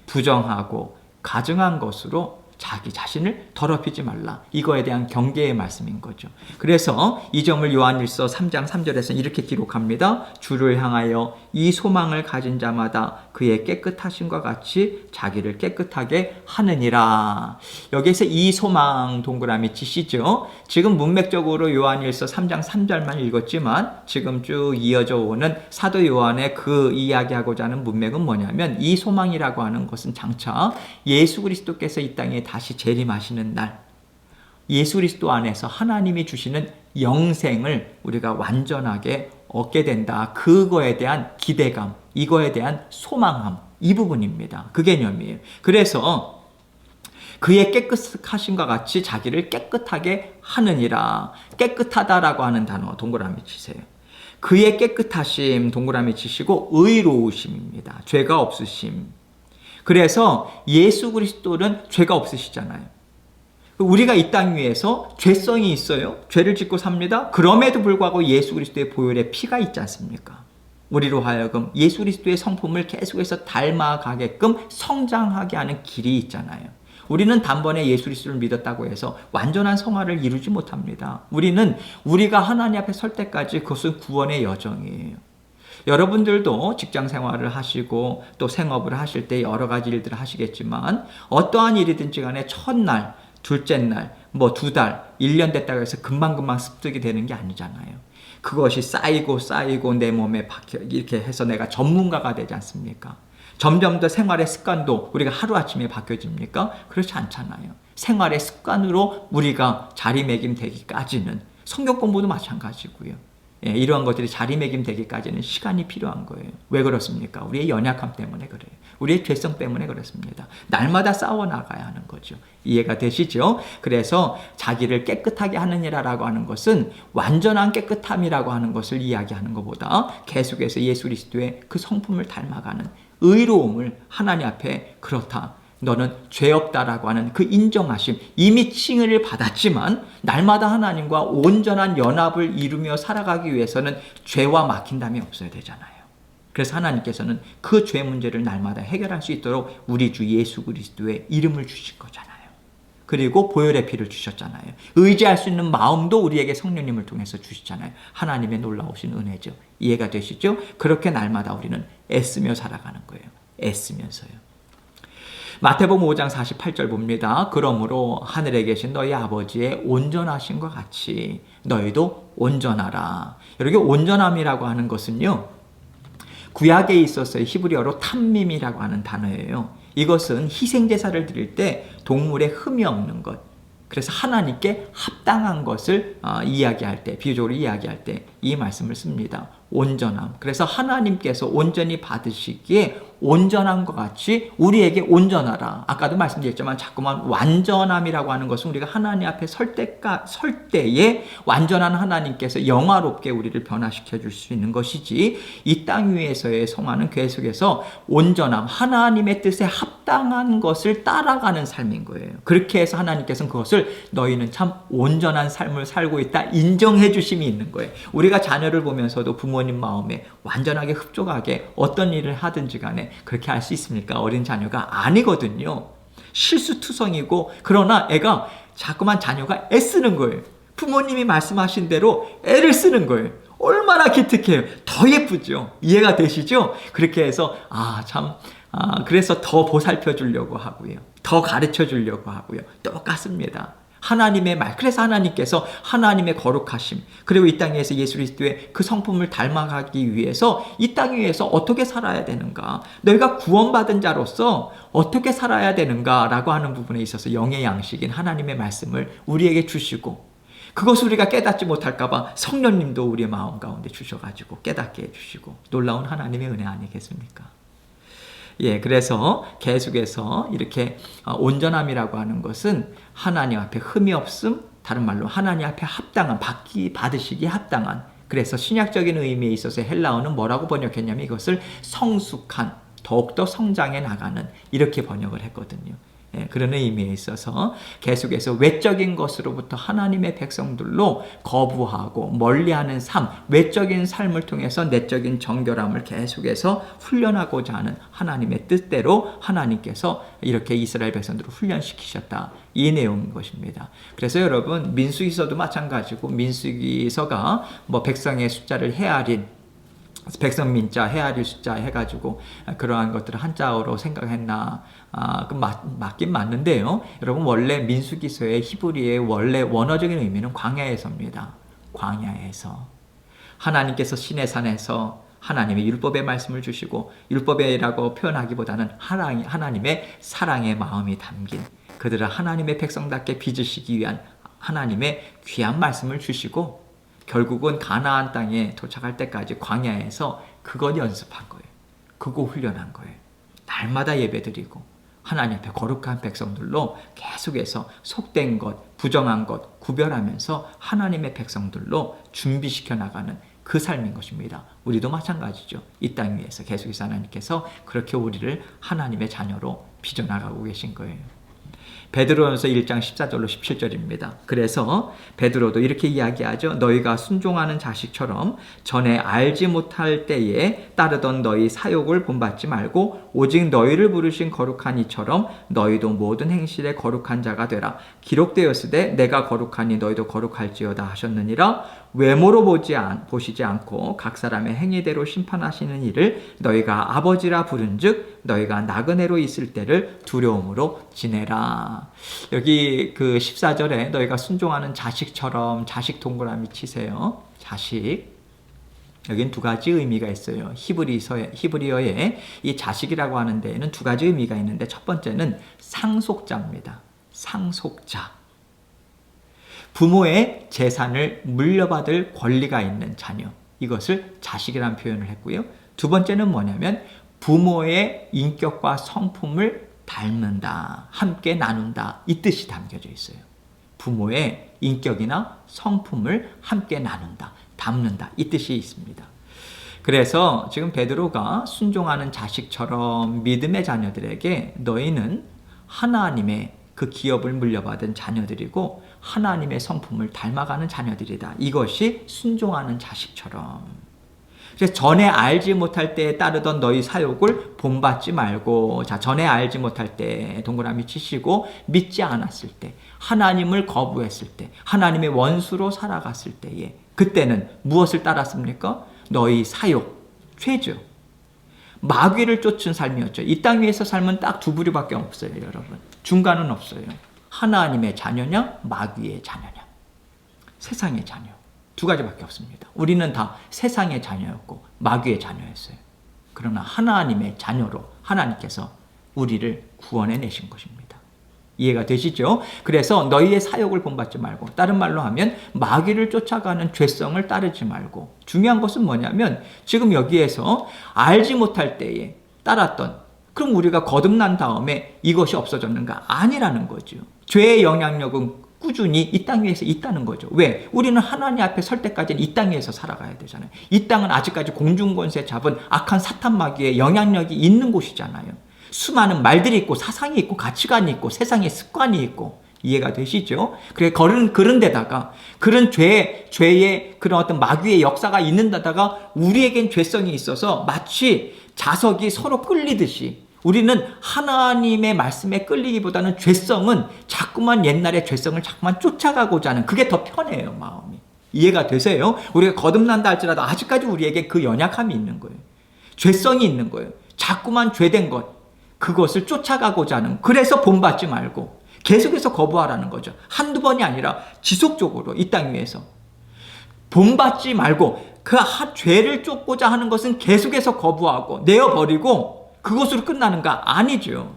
부정하고 가증한 것으로 자기 자신을 더럽히지 말라. 이거에 대한 경계의 말씀인 거죠. 그래서 이 점을 요한일서 3장 3절에서 이렇게 기록합니다. 주를 향하여 이 소망을 가진 자마다 그의 깨끗하심과 같이 자기를 깨끗하게 하느니라. 여기서 이 소망 동그라미 치시죠. 지금 문맥적으로 요한일서 3장 3절만 읽었지만 지금 쭉 이어져 오는 사도 요한의 그 이야기하고자 하는 문맥은 뭐냐면, 이 소망이라고 하는 것은 장차 예수 그리스도께서 이 땅에 다시 재림하시는 날, 예수 그리스도 안에서 하나님이 주시는 영생을 우리가 완전하게 얻게 된다. 그거에 대한 기대감, 이거에 대한 소망함, 이 부분입니다. 그 개념이에요. 그래서 그의 깨끗하심과 같이 자기를 깨끗하게 하느니라. 깨끗하다라고 하는 단어 동그라미 치세요. 그의 깨끗하심 동그라미 치시고 의로우심입니다. 죄가 없으심. 그래서 예수 그리스도는 죄가 없으시잖아요. 우리가 이 땅 위에서 죄성이 있어요. 죄를 짓고 삽니다. 그럼에도 불구하고 예수 그리스도의 보혈의 피가 있지 않습니까? 우리로 하여금 예수 그리스도의 성품을 계속해서 닮아가게끔 성장하게 하는 길이 있잖아요. 우리는 단번에 예수 그리스도를 믿었다고 해서 완전한 성화를 이루지 못합니다. 우리가 하나님 앞에 설 때까지 그것은 구원의 여정이에요. 여러분들도 직장 생활을 하시고 또 생업을 하실 때 여러 가지 일들을 하시겠지만 어떠한 일이든지 간에 첫날, 둘째 날, 뭐 2달, 1년 됐다고 해서 금방금방 습득이 되는 게 아니잖아요. 그것이 쌓이고 내 몸에 박혀 이렇게 해서 내가 전문가가 되지 않습니까? 점점 더 생활의 습관도 우리가 하루아침에 바뀌어집니까? 그렇지 않잖아요. 생활의 습관으로 우리가 자리매김되기까지는 성경 공부도 마찬가지고요. 이러한 것들이 자리매김되기까지는 시간이 필요한 거예요. 왜 그렇습니까? 우리의 연약함 때문에 그래요. 우리의 죄성 때문에 그렇습니다. 날마다 싸워나가야 하는 거죠. 이해가 되시죠? 그래서 자기를 깨끗하게 하느니라라고 하는 것은 완전한 깨끗함이라고 하는 것을 이야기하는 것보다 계속해서 예수 그리스도의 그 성품을 닮아가는 의로움을 하나님 앞에 그렇다. 너는 죄 없다라고 하는 그 인정하심, 이미 칭의를 받았지만 날마다 하나님과 온전한 연합을 이루며 살아가기 위해서는 죄와 막힌담이 없어야 되잖아요. 그래서 하나님께서는 그 죄 문제를 날마다 해결할 수 있도록 우리 주 예수 그리스도의 이름을 주신 거잖아요. 그리고 보혈의 피를 주셨잖아요. 의지할 수 있는 마음도 우리에게 성령님을 통해서 주시잖아요. 하나님의 놀라우신 은혜죠. 이해가 되시죠? 그렇게 날마다 우리는 애쓰며 살아가는 거예요. 애쓰면서요. 마태복음 5장 48절 봅니다. 그러므로 하늘에 계신 너희 아버지의 온전하신 것 같이 너희도 온전하라. 여기 온전함이라고 하는 것은요, 구약에 있어서의 히브리어로 탐밈이라고 하는 단어예요. 이것은 희생제사를 드릴 때 동물의 흠이 없는 것, 그래서 하나님께 합당한 것을 이야기할 때, 비유적으로 이야기할 때 이 말씀을 씁니다. 온전함. 그래서 하나님께서 온전히 받으시기에 온전한 것 같이 우리에게 온전하라. 아까도 말씀드렸지만 자꾸만 완전함이라고 하는 것은 우리가 하나님 앞에 설 때에 완전한 하나님께서 영화롭게 우리를 변화시켜 줄 수 있는 것이지, 이 땅 위에서의 성화는 계속해서 온전함, 하나님의 뜻에 합당한 것을 따라가는 삶인 거예요. 그렇게 해서 하나님께서는 그것을 너희는 참 온전한 삶을 살고 있다 인정해 주심이 있는 거예요. 우리가 자녀를 보면서도 부모님 마음에 완전하게 흡족하게 어떤 일을 하든지 간에 그렇게 할 수 있습니까? 어린 자녀가 아니거든요. 실수투성이고, 그러나 애가 자꾸만 자녀가 애쓰는 거예요. 부모님이 말씀하신 대로 애를 쓰는 거예요. 얼마나 기특해요. 더 예쁘죠. 이해가 되시죠? 그렇게 해서 그래서 더 보살펴 주려고 하고요. 더 가르쳐 주려고 하고요. 똑같습니다. 하나님의 말, 그래서 하나님께서 하나님의 거룩하심, 그리고 이 땅에서 예수 그리스도의 그 성품을 닮아가기 위해서 이 땅 위에서 어떻게 살아야 되는가, 너희가 구원받은 자로서 어떻게 살아야 되는가라고 하는 부분에 있어서 영의 양식인 하나님의 말씀을 우리에게 주시고, 그것을 우리가 깨닫지 못할까봐 성령님도 우리의 마음 가운데 주셔가지고 깨닫게 해주시고, 놀라운 하나님의 은혜 아니겠습니까? 그래서 계속해서 이렇게 온전함이라고 하는 것은 하나님 앞에 흠이 없음, 다른 말로 하나님 앞에 합당한, 받으시기에 합당한. 그래서 신약적인 의미에 있어서 헬라어는 뭐라고 번역했냐면 이것을 성숙한, 더욱더 성장해 나가는, 이렇게 번역을 했거든요. 그런 의미에 있어서 계속해서 외적인 것으로부터 하나님의 백성들로 거부하고 멀리하는 삶, 외적인 삶을 통해서 내적인 정결함을 계속해서 훈련하고자 하는 하나님의 뜻대로 하나님께서 이렇게 이스라엘 백성들을 훈련시키셨다, 이 내용인 것입니다. 그래서 여러분, 민수기서도 마찬가지고, 민수기서가 뭐 백성의 숫자를 헤아린, 백성 민자, 헤아릴 숫자 해가지고 그러한 것들을 한자어로 생각했나, 맞긴 맞는데요. 여러분, 원래 민수기서의 히브리의 원래 원어적인 의미는 광야에서입니다. 광야에서 하나님께서 시내산에서 하나님의 율법의 말씀을 주시고, 율법이라고 표현하기보다는 하나님의 사랑의 마음이 담긴, 그들을 하나님의 백성답게 빚으시기 위한 하나님의 귀한 말씀을 주시고, 결국은 가나안 땅에 도착할 때까지 광야에서 그것 연습한 거예요. 그거 훈련한 거예요. 날마다 예배드리고 하나님 앞에 거룩한 백성들로 계속해서 속된 것, 부정한 것 구별하면서 하나님의 백성들로 준비시켜 나가는 그 삶인 것입니다. 우리도 마찬가지죠. 이 땅 위에서 계속해서 하나님께서 그렇게 우리를 하나님의 자녀로 빚어나가고 계신 거예요. 베드로전서 1장 14절로 17절입니다. 그래서 베드로도 이렇게 이야기하죠. 너희가 순종하는 자식처럼 전에 알지 못할 때에 따르던 너희 사욕을 본받지 말고 오직 너희를 부르신 거룩한 이처럼 너희도 모든 행실에 거룩한 자가 되라. 기록되었으되 내가 거룩하니 너희도 거룩할지어다 하셨느니라. 외모로 보시지 않고 각 사람의 행위대로 심판하시는 이를 너희가 아버지라 부른즉 너희가 나그네로 있을 때를 두려움으로 지내라. 여기 그 14절에 너희가 순종하는 자식처럼, 자식 동그라미 치세요. 자식. 여긴 두 가지 의미가 있어요. 히브리어에 이 자식이라고 하는 데에는 두 가지 의미가 있는데 첫 번째는 상속자입니다. 상속자. 부모의 재산을 물려받을 권리가 있는 자녀. 이것을 자식이라는 표현을 했고요. 두 번째는 뭐냐면 부모의 인격과 성품을 닮는다. 함께 나눈다. 이 뜻이 담겨져 있어요. 부모의 인격이나 성품을 함께 나눈다. 담는다. 이 뜻이 있습니다. 그래서 지금 베드로가 순종하는 자식처럼 믿음의 자녀들에게 너희는 하나님의 그 기업을 물려받은 자녀들이고 하나님의 성품을 닮아가는 자녀들이다. 이것이 순종하는 자식처럼. 그래서 전에 알지 못할 때에 따르던 너희 사욕을 본받지 말고, 자, 전에 알지 못할 때 동그라미 치시고 믿지 않았을 때, 하나님을 거부했을 때, 하나님의 원수로 살아갔을 때에 그때는 무엇을 따랐습니까? 너희 사욕, 죄죠. 마귀를 쫓은 삶이었죠. 이 땅 위에서 삶은 딱 두 부류밖에 없어요, 여러분. 중간은 없어요. 하나님의 자녀냐, 마귀의 자녀냐. 세상의 자녀. 두 가지밖에 없습니다. 우리는 다 세상의 자녀였고 마귀의 자녀였어요. 그러나 하나님의 자녀로 하나님께서 우리를 구원해 내신 것입니다. 이해가 되시죠? 그래서 너희의 사욕을 본받지 말고, 다른 말로 하면 마귀를 쫓아가는 죄성을 따르지 말고, 중요한 것은 뭐냐면 지금 여기에서 알지 못할 때에 따랐던, 그럼 우리가 거듭난 다음에 이것이 없어졌는가? 아니라는 거죠. 죄의 영향력은 꾸준히 이 땅 위에서 있다는 거죠. 왜? 우리는 하나님 앞에 설 때까지는 이 땅 위에서 살아가야 되잖아요. 이 땅은 아직까지 공중권세 잡은 악한 사탄 마귀의 영향력이 있는 곳이잖아요. 수많은 말들이 있고 사상이 있고 가치관이 있고 세상의 습관이 있고, 이해가 되시죠? 그런 데다가 그런 죄의 그런 어떤 마귀의 역사가 있는 데다가 우리에겐 죄성이 있어서 마치 자석이 서로 끌리듯이 우리는 하나님의 말씀에 끌리기보다는 죄성은 자꾸만 옛날의 죄성을 자꾸만 쫓아가고자 하는, 그게 더 편해요, 마음이. 이해가 되세요? 우리가 거듭난다 할지라도 아직까지 우리에게 그 연약함이 있는 거예요. 죄성이 있는 거예요. 자꾸만 죄된 것, 그것을 쫓아가고자 하는, 그래서 본받지 말고 계속해서 거부하라는 거죠. 한두 번이 아니라 지속적으로 이 땅 위에서 본받지 말고, 그 죄를 쫓고자 하는 것은 계속해서 거부하고 내어버리고 그것으로 끝나는가? 아니죠.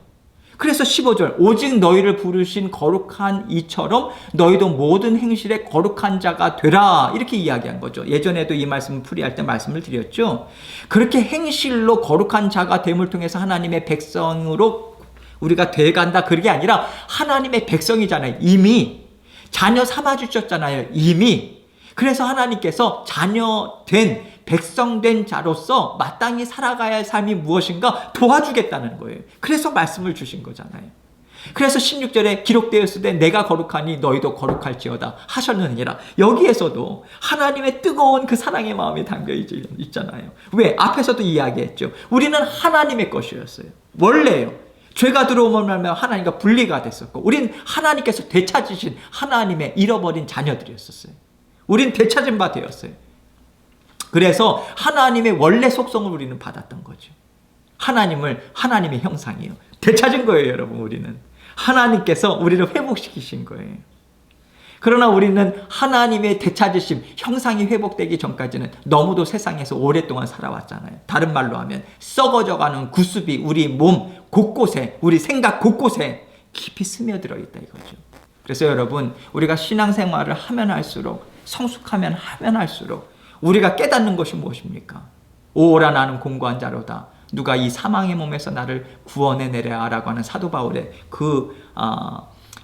그래서 15절, 오직 너희를 부르신 거룩한 이처럼 너희도 모든 행실에 거룩한 자가 되라, 이렇게 이야기한 거죠. 예전에도 이 말씀을 풀이할 때 말씀을 드렸죠. 그렇게 행실로 거룩한 자가 됨을 통해서 하나님의 백성으로 우리가 돼간다, 그게 아니라 하나님의 백성이잖아요. 이미 자녀 삼아주셨잖아요. 이미. 그래서 하나님께서 자녀된, 백성된 자로서 마땅히 살아가야 할 삶이 무엇인가 도와주겠다는 거예요. 그래서 말씀을 주신 거잖아요. 그래서 16절에 기록되었을 때 내가 거룩하니 너희도 거룩할지어다 하셨느니라. 여기에서도 하나님의 뜨거운 그 사랑의 마음이 담겨 있잖아요. 왜? 앞에서도 이야기했죠. 우리는 하나님의 것이었어요. 원래요. 죄가 들어오면 하나님과 분리가 됐었고, 우린 하나님께서 되찾으신 하나님의 잃어버린 자녀들이었었어요. 우린 되찾은 바 되었어요. 그래서 하나님의 원래 속성을 우리는 받았던 거죠. 하나님의 형상이에요. 되찾은 거예요, 여러분. 우리는 하나님께서 우리를 회복시키신 거예요. 그러나 우리는 하나님의 되찾으심, 형상이 회복되기 전까지는 너무도 세상에서 오랫동안 살아왔잖아요. 다른 말로 하면 썩어져가는 구습이 우리 몸 곳곳에, 우리 생각 곳곳에 깊이 스며들어 있다 이거죠. 그래서 여러분, 우리가 신앙생활을 하면 할수록, 성숙하면 하면 할수록 우리가 깨닫는 것이 무엇입니까? 오라 나는 공고한 자로다. 누가 이 사망의 몸에서 나를 구원해내랴 라고 하는 사도 바울의 그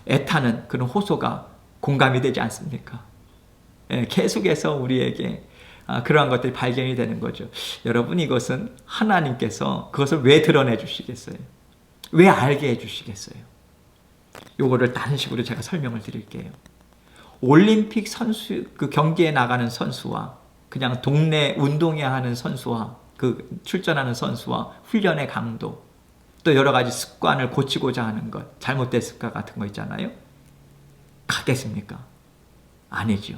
애타는 그런 호소가 공감이 되지 않습니까? 예, 계속해서 우리에게 그러한 것들이 발견이 되는 거죠. 여러분, 이것은 하나님께서 그것을 왜 드러내 주시겠어요? 왜 알게 해 주시겠어요? 요거를 다른 식으로 제가 설명을 드릴게요. 올림픽 선수, 그 경기에 나가는 선수와 그냥 동네 운동회 하는 선수와 그 출전하는 선수와 훈련의 강도, 또 여러 가지 습관을 고치고자 하는 것, 잘못된 습관 같은 거 있잖아요. 같겠습니까? 아니죠.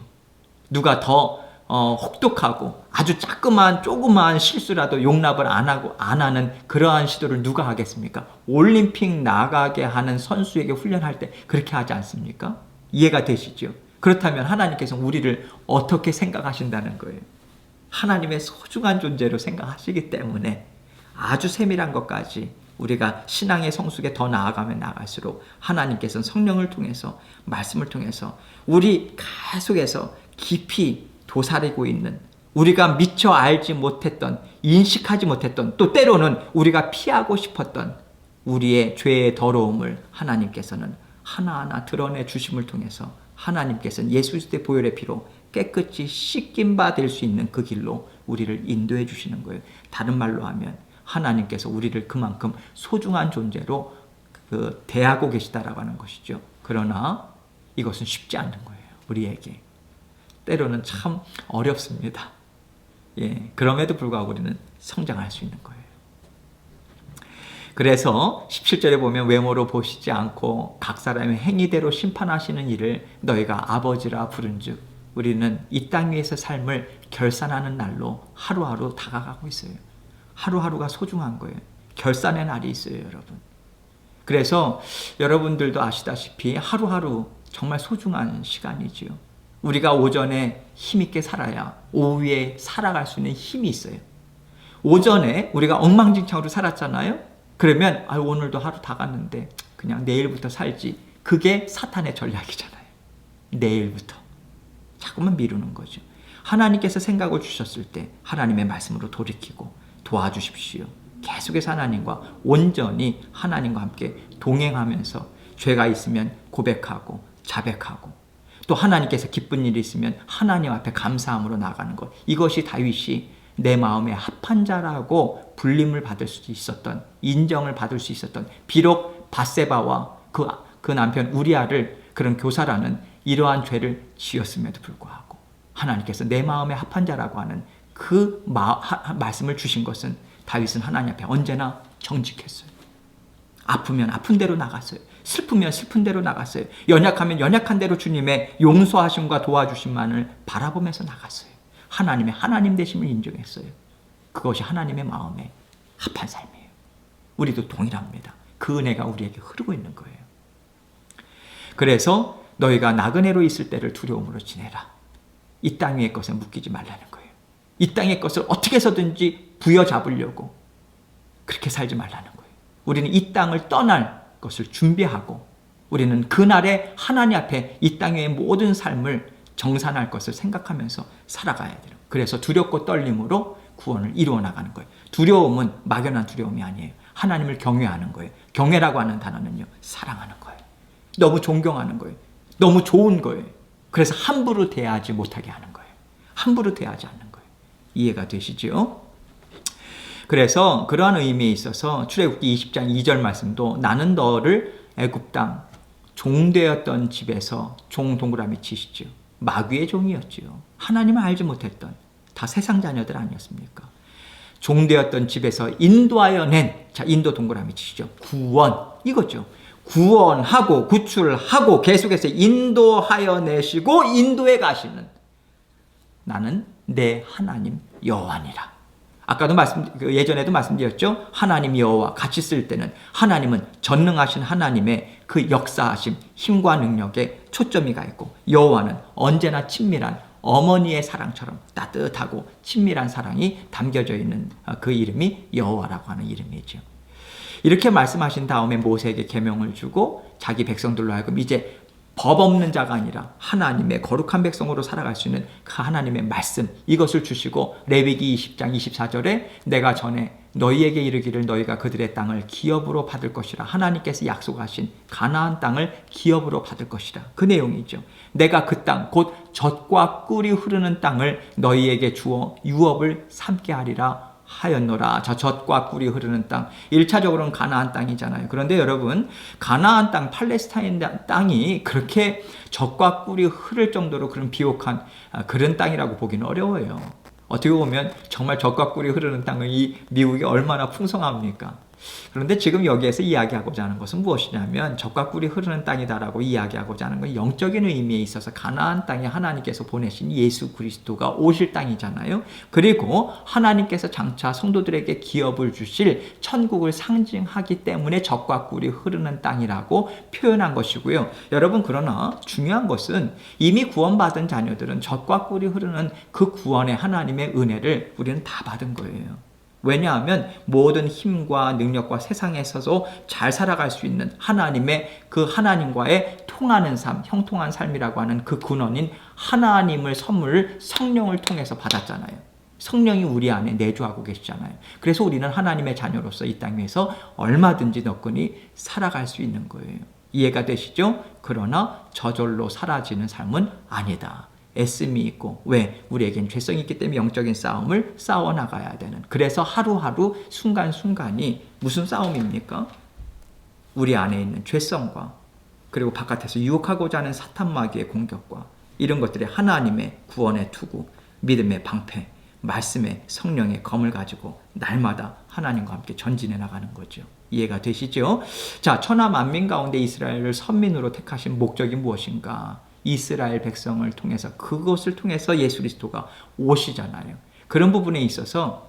누가 더 혹독하고 아주 조그만 실수라도 용납을 안 하는 그러한 시도를 누가 하겠습니까? 올림픽 나가게 하는 선수에게 훈련할 때 그렇게 하지 않습니까? 이해가 되시죠? 그렇다면 하나님께서 우리를 어떻게 생각하신다는 거예요? 하나님의 소중한 존재로 생각하시기 때문에 아주 세밀한 것까지 우리가 신앙의 성숙에 더 나아가면 나갈수록 하나님께서는 성령을 통해서 말씀을 통해서 우리 계속해서 깊이 도사리고 있는 우리가 미처 알지 못했던 인식하지 못했던 또 때로는 우리가 피하고 싶었던 우리의 죄의 더러움을 하나님께서는 하나하나 드러내 주심을 통해서 하나님께서는 예수 그리스도의 보혈의 피로 깨끗이 씻김 받을 수 있는 그 길로 우리를 인도해 주시는 거예요. 다른 말로 하면 하나님께서 우리를 그만큼 소중한 존재로 대하고 계시다라고 하는 것이죠. 그러나 이것은 쉽지 않은 거예요. 우리에게. 때로는 참 어렵습니다. 예, 그럼에도 불구하고 우리는 성장할 수 있는 거예요. 그래서 17절에 보면 외모로 보시지 않고 각 사람의 행위대로 심판하시는 이를 너희가 아버지라 부른즉 우리는 이 땅 위에서 삶을 결산하는 날로 하루하루 다가가고 있어요. 하루하루가 소중한 거예요. 결산의 날이 있어요, 여러분. 그래서 여러분들도 아시다시피 하루하루 정말 소중한 시간이지요. 우리가 오전에 힘있게 살아야 오후에 살아갈 수 있는 힘이 있어요. 오전에 우리가 엉망진창으로 살았잖아요. 그러면 오늘도 하루 다 갔는데 그냥 내일부터 살지. 그게 사탄의 전략이잖아요. 내일부터. 자꾸만 미루는 거죠. 하나님께서 생각을 주셨을 때 하나님의 말씀으로 돌이키고 도와주십시오. 계속해서 하나님과 온전히 하나님과 함께 동행하면서 죄가 있으면 고백하고 자백하고 또 하나님께서 기쁜 일이 있으면 하나님 앞에 감사함으로 나아가는 것. 이것이 다윗이 내 마음에 합한 자라고 불림을 받을 수 있었던, 인정을 받을 수 있었던, 비록 밧세바와 그 남편 우리아를 그런 교사라는 이러한 죄를 지었음에도 불구하고 하나님께서 내 마음에 합한 자라고 하는 그 말씀을 주신 것은 다윗은 하나님 앞에 언제나 정직했어요. 아프면 아픈 대로 나갔어요. 슬프면 슬픈 대로 나갔어요. 연약하면 연약한 대로 주님의 용서하심과 도와주심만을 바라보면서 나갔어요. 하나님의 하나님 되심을 인정했어요. 그것이 하나님의 마음에 합한 삶이에요. 우리도 동일합니다. 그 은혜가 우리에게 흐르고 있는 거예요. 그래서 너희가 나그네로 있을 때를 두려움으로 지내라. 이 땅 위의 것에 묶이지 말라는 거예요. 이 땅의 것을 어떻게 해서든지 부여잡으려고 그렇게 살지 말라는 거예요. 우리는 이 땅을 떠날 것을 준비하고 우리는 그날에 하나님 앞에 이 땅의 모든 삶을 정산할 것을 생각하면서 살아가야 돼요. 그래서 두렵고 떨림으로 구원을 이루어 나가는 거예요. 두려움은 막연한 두려움이 아니에요. 하나님을 경외하는 거예요. 경외라고 하는 단어는요, 사랑하는 거예요. 너무 존경하는 거예요. 너무 좋은 거예요. 그래서 함부로 대하지 못하게 하는 거예요. 함부로 대하지 않는 거예요. 이해가 되시죠? 그래서 그러한 의미에 있어서 출애굽기 20장 2절 말씀도 나는 너를 애굽 땅 종되었던 집에서 종 동그라미 치시죠. 마귀의 종이었지요. 하나님을 알지 못했던 다 세상 자녀들 아니었습니까? 종되었던 집에서 인도하여 낸, 자, 인도 동그라미 치시죠. 구원, 이거죠. 구원하고 구출하고 계속해서 인도하여 내시고 인도해 가시는 나는 내 하나님 여호와니라. 아까도 예전에도 말씀드렸죠. 하나님 여호와 같이 쓸 때는 하나님은 전능하신 하나님의 그 역사하심, 힘과 능력에 초점이 가 있고 여호와는 언제나 친밀한 어머니의 사랑처럼 따뜻하고 친밀한 사랑이 담겨져 있는 그 이름이 여호와라고 하는 이름이죠. 이렇게 말씀하신 다음에 모세에게 계명을 주고 자기 백성들로 하여금 이제 법 없는 자가 아니라 하나님의 거룩한 백성으로 살아갈 수 있는 그 하나님의 말씀, 이것을 주시고 레위기 20장 24절에 내가 전에 너희에게 이르기를 너희가 그들의 땅을 기업으로 받을 것이라. 하나님께서 약속하신 가나안 땅을 기업으로 받을 것이라. 그 내용이죠. 내가 그 땅 곧 젖과 꿀이 흐르는 땅을 너희에게 주어 유업을 삼게 하리라 하였노라. 저 젖과 꿀이 흐르는 땅, 1차적으로는 가나안 땅이잖아요. 그런데 여러분, 가나안 땅, 팔레스타인 땅이 그렇게 젖과 꿀이 흐를 정도로 그런 비옥한 그런 땅이라고 보기는 어려워요. 어떻게 보면 정말 젖과 꿀이 흐르는 땅은 이 미국이 얼마나 풍성합니까? 그런데 지금 여기에서 이야기하고자 하는 것은 무엇이냐면 젖과 꿀이 흐르는 땅이다라고 이야기하고자 하는 건 영적인 의미에 있어서 가나안 땅에 하나님께서 보내신 예수 그리스도가 오실 땅이잖아요. 그리고 하나님께서 장차 성도들에게 기업을 주실 천국을 상징하기 때문에 젖과 꿀이 흐르는 땅이라고 표현한 것이고요. 여러분, 그러나 중요한 것은 이미 구원받은 자녀들은 젖과 꿀이 흐르는 그 구원의 하나님의 은혜를 우리는 다 받은 거예요. 왜냐하면 모든 힘과 능력과 세상에서도 잘 살아갈 수 있는 하나님의 그 하나님과의 통하는 삶, 형통한 삶이라고 하는 그 근원인 하나님을 선물을 성령을 통해서 받았잖아요. 성령이 우리 안에 내주하고 계시잖아요. 그래서 우리는 하나님의 자녀로서 이 땅에서 얼마든지 너끈히 살아갈 수 있는 거예요. 이해가 되시죠? 그러나 저절로 사라지는 삶은 아니다. 애씀이 있고, 왜? 우리에겐 죄성이 있기 때문에 영적인 싸움을 싸워나가야 되는, 그래서 하루하루 순간순간이 무슨 싸움입니까? 우리 안에 있는 죄성과 그리고 바깥에서 유혹하고자 하는 사탄 마귀의 공격과 이런 것들이 하나님의 구원의 투구, 믿음의 방패, 말씀의 성령의 검을 가지고 날마다 하나님과 함께 전진해 나가는 거죠. 이해가 되시죠? 자, 천하 만민 가운데 이스라엘을 선민으로 택하신 목적이 무엇인가? 이스라엘 백성을 통해서, 그것을 통해서 예수 그리스도가 오시잖아요. 그런 부분에 있어서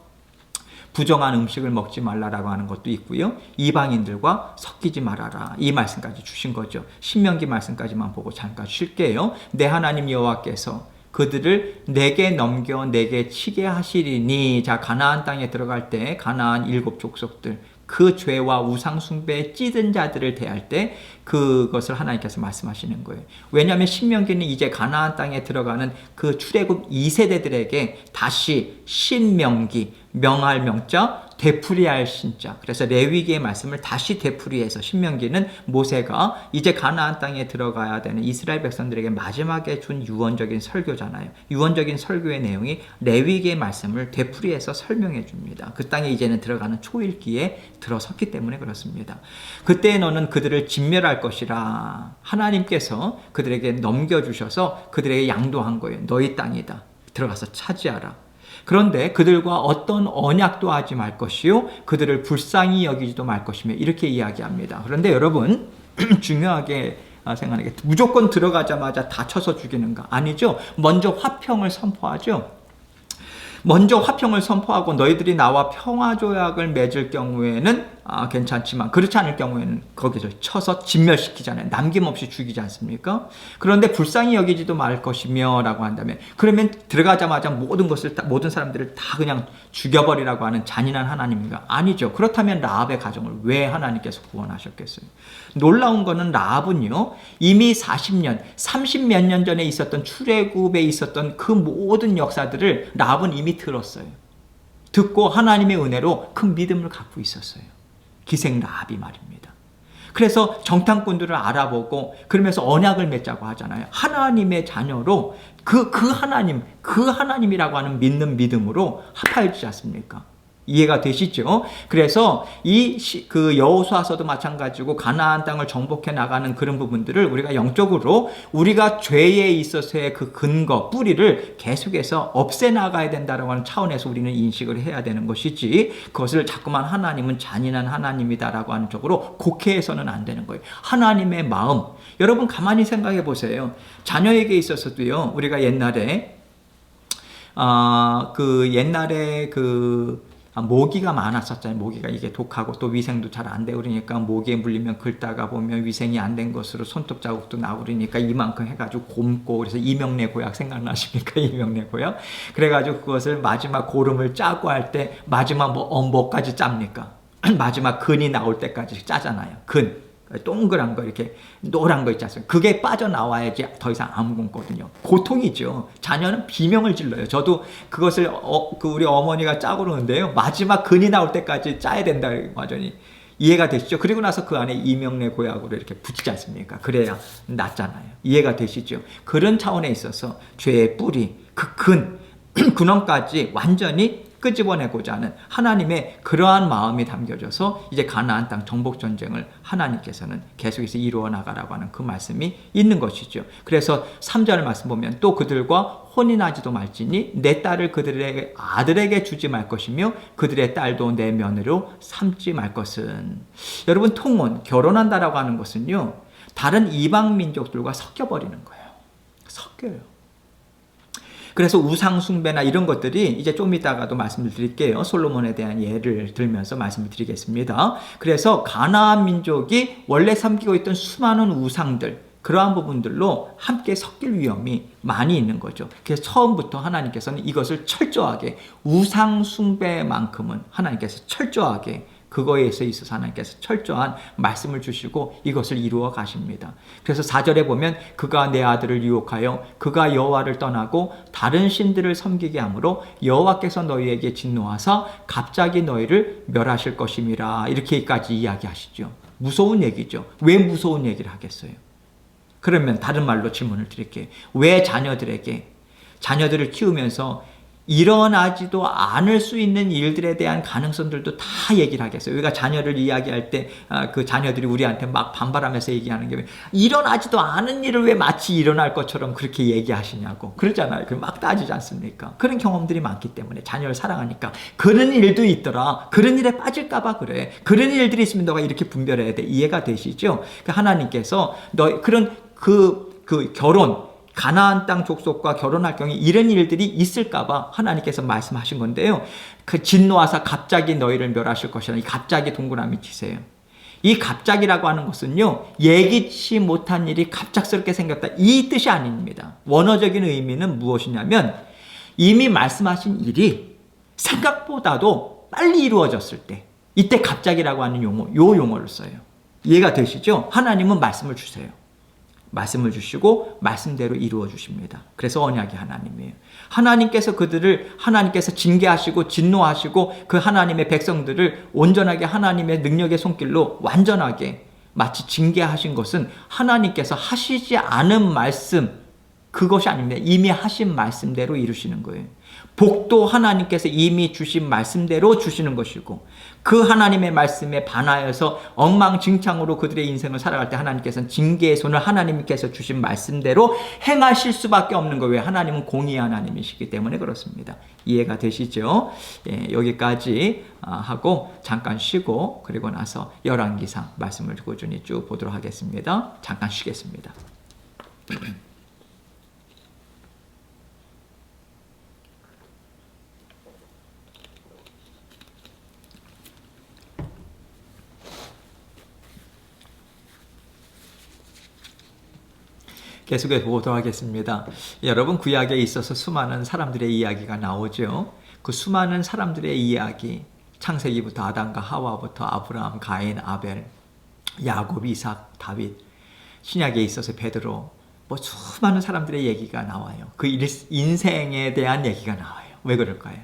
부정한 음식을 먹지 말라라고 하는 것도 있고요. 이방인들과 섞이지 말아라, 이 말씀까지 주신 거죠. 신명기 말씀까지만 보고 잠깐 쉴게요. 내 하나님 여호와께서 그들을 내게 넘겨 내게 치게 하시리니. 자, 가나안 땅에 들어갈 때 가나안 7 족속들, 그 죄와 우상 숭배에 찌든 자들을 대할 때 그것을 하나님께서 말씀하시는 거예요. 왜냐하면 신명기는 이제 가나안 땅에 들어가는 그 출애굽 2세대들에게 다시 신명기, 명할 명자, 되풀이할 신자, 그래서 레위기의 말씀을 다시 되풀이해서 신명기는 모세가 이제 가나안 땅에 들어가야 되는 이스라엘 백성들에게 마지막에 준 유언적인 설교잖아요. 유언적인 설교의 내용이 레위기의 말씀을 되풀이해서 설명해 줍니다. 그 땅에 이제는 들어가는 초일기에 들어섰기 때문에 그렇습니다. 그때 너는 그들을 진멸할 것이라. 하나님께서 그들에게 넘겨주셔서 그들에게 양도한 거예요. 너희 땅이다. 들어가서 차지하라. 그런데 그들과 어떤 언약도 하지 말 것이요, 그들을 불쌍히 여기지도 말 것이며, 이렇게 이야기합니다. 그런데 여러분, 중요하게 생각하는 게, 무조건 들어가자마자 다 쳐서 죽이는가? 아니죠. 먼저 화평을 선포하죠. 먼저 화평을 선포하고 너희들이 나와 평화조약을 맺을 경우에는 괜찮지만 그렇지 않을 경우에는 거기서 쳐서 진멸시키잖아요. 남김없이 죽이지 않습니까? 그런데 불쌍히 여기지도 말 것이며 라고 한다면, 그러면 들어가자마자 모든 사람들을 다 그냥 죽여버리라고 하는 잔인한 하나님인가? 아니죠. 그렇다면 라합의 가정을 왜 하나님께서 구원하셨겠어요? 놀라운 거는 라합은요, 이미 40년, 30몇 년 전에 있었던 출애굽에 있었던 그 모든 역사들을 라합은 이미 들었어요. 듣고 하나님의 은혜로 큰 믿음을 갖고 있었어요. 기생 라합이 말입니다. 그래서 정탐꾼들을 알아보고 그러면서 언약을 맺자고 하잖아요. 하나님의 자녀로 그 하나님이라고 하는 믿는 믿음으로 합하여지지 않습니까? 이해가 되시죠? 그래서 그 여호수아서도 마찬가지고 가나안 땅을 정복해 나가는 그런 부분들을 우리가 영적으로 우리가 죄에 있어서의 그 근거, 뿌리를 계속해서 없애 나가야 된다라고 하는 차원에서 우리는 인식을 해야 되는 것이지, 그것을 자꾸만 하나님은 잔인한 하나님이다라고 하는 쪽으로 곡해해서는 안 되는 거예요. 하나님의 마음, 여러분 가만히 생각해 보세요. 자녀에게 있어서도요, 우리가 옛날에 모기가 많았었잖아요. 모기가 이게 독하고 또 위생도 잘 안 되고 그러니까 모기에 물리면 긁다가 보면 위생이 안 된 것으로 손톱 자국도 나고 그러니까 이만큼 해가지고 곰고, 그래서 이명래 고약 생각나십니까? 이명래 고약? 그래가지고 그것을 마지막 고름을 짜고 할 때 마지막 뭐까지 짭니까? 마지막 근이 나올 때까지 짜잖아요. 근. 동그란 거, 이렇게 노란 거 있지 않습니까? 그게 빠져나와야지 더 이상 안 굶거든요. 고통이죠. 자녀는 비명을 질러요. 저도 그것을 우리 어머니가 짜고 그러는데요, 마지막 근이 나올 때까지 짜야 된다, 완전히. 이해가 되시죠? 그리고 나서 그 안에 이명래 고약으로 이렇게 붙이지 않습니까? 그래야 낫잖아요. 이해가 되시죠? 그런 차원에 있어서 죄의 뿌리, 그 근원까지 완전히 끄집어내고자 하는 하나님의 그러한 마음이 담겨져서 이제 가나안 땅 정복 전쟁을 하나님께서는 계속해서 이루어 나가라고 하는 그 말씀이 있는 것이죠. 그래서 3절 말씀 보면 또 그들과 혼인하지도 말지니 내 딸을 그들의 아들에게 주지 말 것이며 그들의 딸도 내 며느리로 삼지 말 것은. 여러분, 통혼, 결혼한다라고 하는 것은요, 다른 이방 민족들과 섞여버리는 거예요. 섞여요. 그래서 우상 숭배나 이런 것들이 이제 좀 이따가도 말씀을 드릴게요. 솔로몬에 대한 예를 들면서 말씀을 드리겠습니다. 그래서 가나안 민족이 원래 섬기고 있던 수많은 우상들, 그러한 부분들로 함께 섞일 위험이 많이 있는 거죠. 그래서 처음부터 하나님께서는 이것을 철저하게, 우상 숭배만큼은 하나님께서 철저하게, 그거에 있어서 하나님께서 철저한 말씀을 주시고 이것을 이루어 가십니다. 그래서 4절에 보면 그가 내 아들을 유혹하여 그가 여호와를 떠나고 다른 신들을 섬기게 하므로 여호와께서 너희에게 진노하사 갑자기 너희를 멸하실 것임이라, 이렇게까지 이야기하시죠. 무서운 얘기죠. 왜 무서운 얘기를 하겠어요? 그러면 다른 말로 질문을 드릴게요. 왜 자녀들을 키우면서 일어나지도 않을 수 있는 일들에 대한 가능성들도 다 얘기를 하겠어요. 우리가 자녀를 이야기할 때 그 자녀들이 우리한테 막 반발하면서 얘기하는 게, 일어나지도 않은 일을 왜 마치 일어날 것처럼 그렇게 얘기하시냐고 그러잖아요. 막 따지지 않습니까? 그런 경험들이 많기 때문에 자녀를 사랑하니까 그런 일도 있더라, 그런 일에 빠질까 봐 그래, 그런 일들이 있으면 너가 이렇게 분별해야 돼. 이해가 되시죠? 하나님께서 너 그런 결혼, 가나안 땅 족속과 결혼할 경우에 이런 일들이 있을까봐 하나님께서 말씀하신 건데요. 그 진노하사 갑자기 너희를 멸하실 것이라, 이 갑자기 동그라미 치세요. 이 갑자기라고 하는 것은요, 예기치 못한 일이 갑작스럽게 생겼다, 이 뜻이 아닙니다. 원어적인 의미는 무엇이냐면 이미 말씀하신 일이 생각보다도 빨리 이루어졌을 때, 이때 갑자기라고 하는 용어, 요 용어를 써요. 이해가 되시죠? 하나님은 말씀을 주세요. 말씀을 주시고 말씀대로 이루어 주십니다. 그래서 언약의 하나님이에요. 하나님께서 징계하시고 진노하시고 그 하나님의 백성들을 온전하게 하나님의 능력의 손길로 완전하게 마치 징계하신 것은 하나님께서 하시지 않은 말씀, 그것이 아닙니다. 이미 하신 말씀대로 이루시는 거예요. 복도 하나님께서 이미 주신 말씀대로 주시는 것이고, 그 하나님의 말씀에 반하여서 엉망진창으로 그들의 인생을 살아갈 때 하나님께서는 징계의 손을 하나님께서 주신 말씀대로 행하실 수밖에 없는 거예요. 왜? 하나님은 공의의 하나님이시기 때문에 그렇습니다. 이해가 되시죠? 예, 여기까지 하고 잠깐 쉬고, 그리고 나서 열왕기상 말씀을 꾸준히 쭉 보도록 하겠습니다. 잠깐 쉬겠습니다. 계속해서 보도록 하겠습니다. 여러분, 구약에 있어서 수많은 사람들의 이야기가 나오죠. 그 수많은 사람들의 이야기, 창세기부터 아담과 하와부터 아브라함, 가인, 아벨, 야곱, 이삭, 다윗, 신약에 있어서 베드로, 수많은 사람들의 얘기가 나와요. 그 인생에 대한 얘기가 나와요. 왜 그럴까요?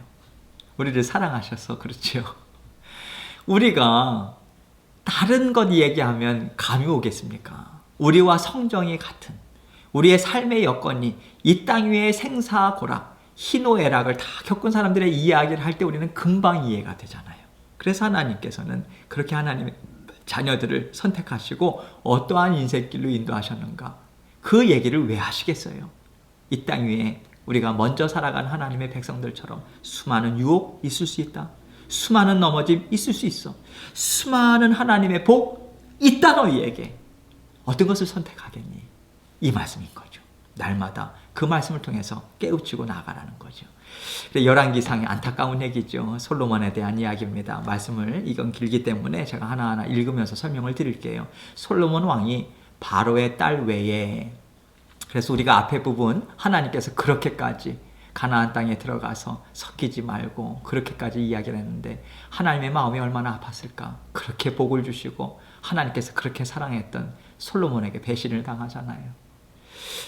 우리를 사랑하셔서 그렇죠. 우리가 다른 것 얘기하면 감이 오겠습니까? 우리와 성정이 같은, 우리의 삶의 여건이 이 땅 위의 생사고락, 희노애락을 다 겪은 사람들의 이야기를 할 때 우리는 금방 이해가 되잖아요. 그래서 하나님께서는 그렇게 하나님의 자녀들을 선택하시고 어떠한 인생길로 인도하셨는가, 그 얘기를 왜 하시겠어요? 이 땅 위에 우리가 먼저 살아간 하나님의 백성들처럼 수많은 유혹 있을 수 있다, 수많은 넘어짐 있을 수 있어, 수많은 하나님의 복 있다. 너희에게 어떤 것을 선택하겠니? 이 말씀인 거죠. 날마다 그 말씀을 통해서 깨우치고 나아가라는 거죠. 열왕기상의 안타까운 얘기죠. 솔로몬에 대한 이야기입니다. 말씀을 이건 길기 때문에 제가 하나하나 읽으면서 설명을 드릴게요. 솔로몬 왕이 바로의 딸 외에, 그래서 우리가 앞에 부분 하나님께서 그렇게까지 가나안 땅에 들어가서 섞이지 말고 그렇게까지 이야기를 했는데 하나님의 마음이 얼마나 아팠을까. 그렇게 복을 주시고 하나님께서 그렇게 사랑했던 솔로몬에게 배신을 당하잖아요.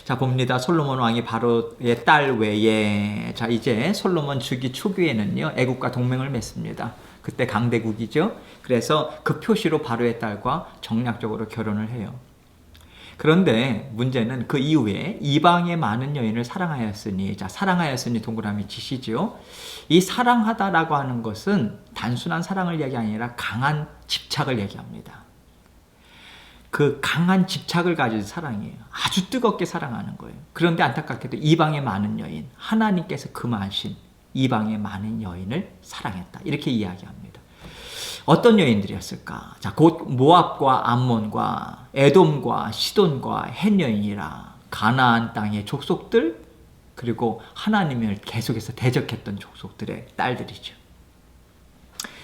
자, 봅니다. 솔로몬 왕이 바로의 딸 외에, 자, 이제 솔로몬 주기 초기에는요, 애국과 동맹을 맺습니다. 그때 강대국이죠. 그래서 그 표시로 바로의 딸과 정략적으로 결혼을 해요. 그런데 문제는 그 이후에 이방의 많은 여인을 사랑하였으니, 자, 사랑하였으니 동그라미 치시죠. 이 사랑하다라고 하는 것은 단순한 사랑을 얘기 아니라 강한 집착을 얘기합니다. 그 강한 집착을 가진 사랑이에요. 아주 뜨겁게 사랑하는 거예요. 그런데 안타깝게도 이방의 많은 여인, 하나님께서 금하신 이방의 많은 여인을 사랑했다. 이렇게 이야기합니다. 어떤 여인들이었을까? 자, 곧 모압과 암몬과 에돔과 시돈과 헷 여인이라 가나안 땅의 족속들, 그리고 하나님을 계속해서 대적했던 족속들의 딸들이죠.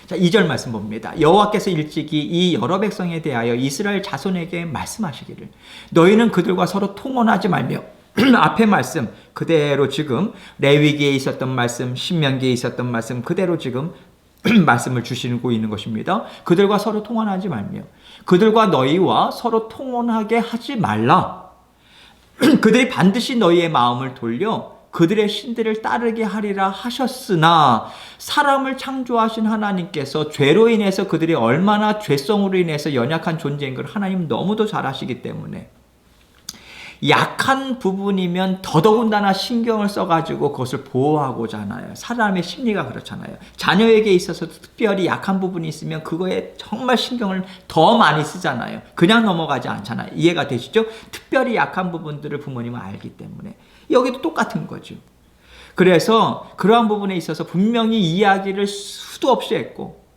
자, 2절 말씀 봅니다. 여호와께서 일찍이 이 여러 백성에 대하여 이스라엘 자손에게 말씀하시기를 너희는 그들과 서로 통혼하지 말며 앞에 말씀 그대로 지금 레위기에 있었던 말씀, 신명기에 있었던 말씀 그대로 지금 말씀을 주시고 있는 것입니다. 그들과 서로 통혼하지 말며 그들과 너희와 서로 통혼하게 하지 말라. 그들이 반드시 너희의 마음을 돌려 그들의 신들을 따르게 하리라 하셨으나 사람을 창조하신 하나님께서 죄로 인해서 그들이 얼마나 죄성으로 인해서 연약한 존재인 걸 하나님 너무도 잘 아시기 때문에 약한 부분이면 더더군다나 신경을 써가지고 그것을 보호하고자 하나요. 사람의 심리가 그렇잖아요. 자녀에게 있어서도 특별히 약한 부분이 있으면 그거에 정말 신경을 더 많이 쓰잖아요. 그냥 넘어가지 않잖아요. 이해가 되시죠? 특별히 약한 부분들을 부모님은 알기 때문에. 여기도 똑같은 거죠. 그래서 그러한 부분에 있어서 분명히 이야기를 수도 없이 했고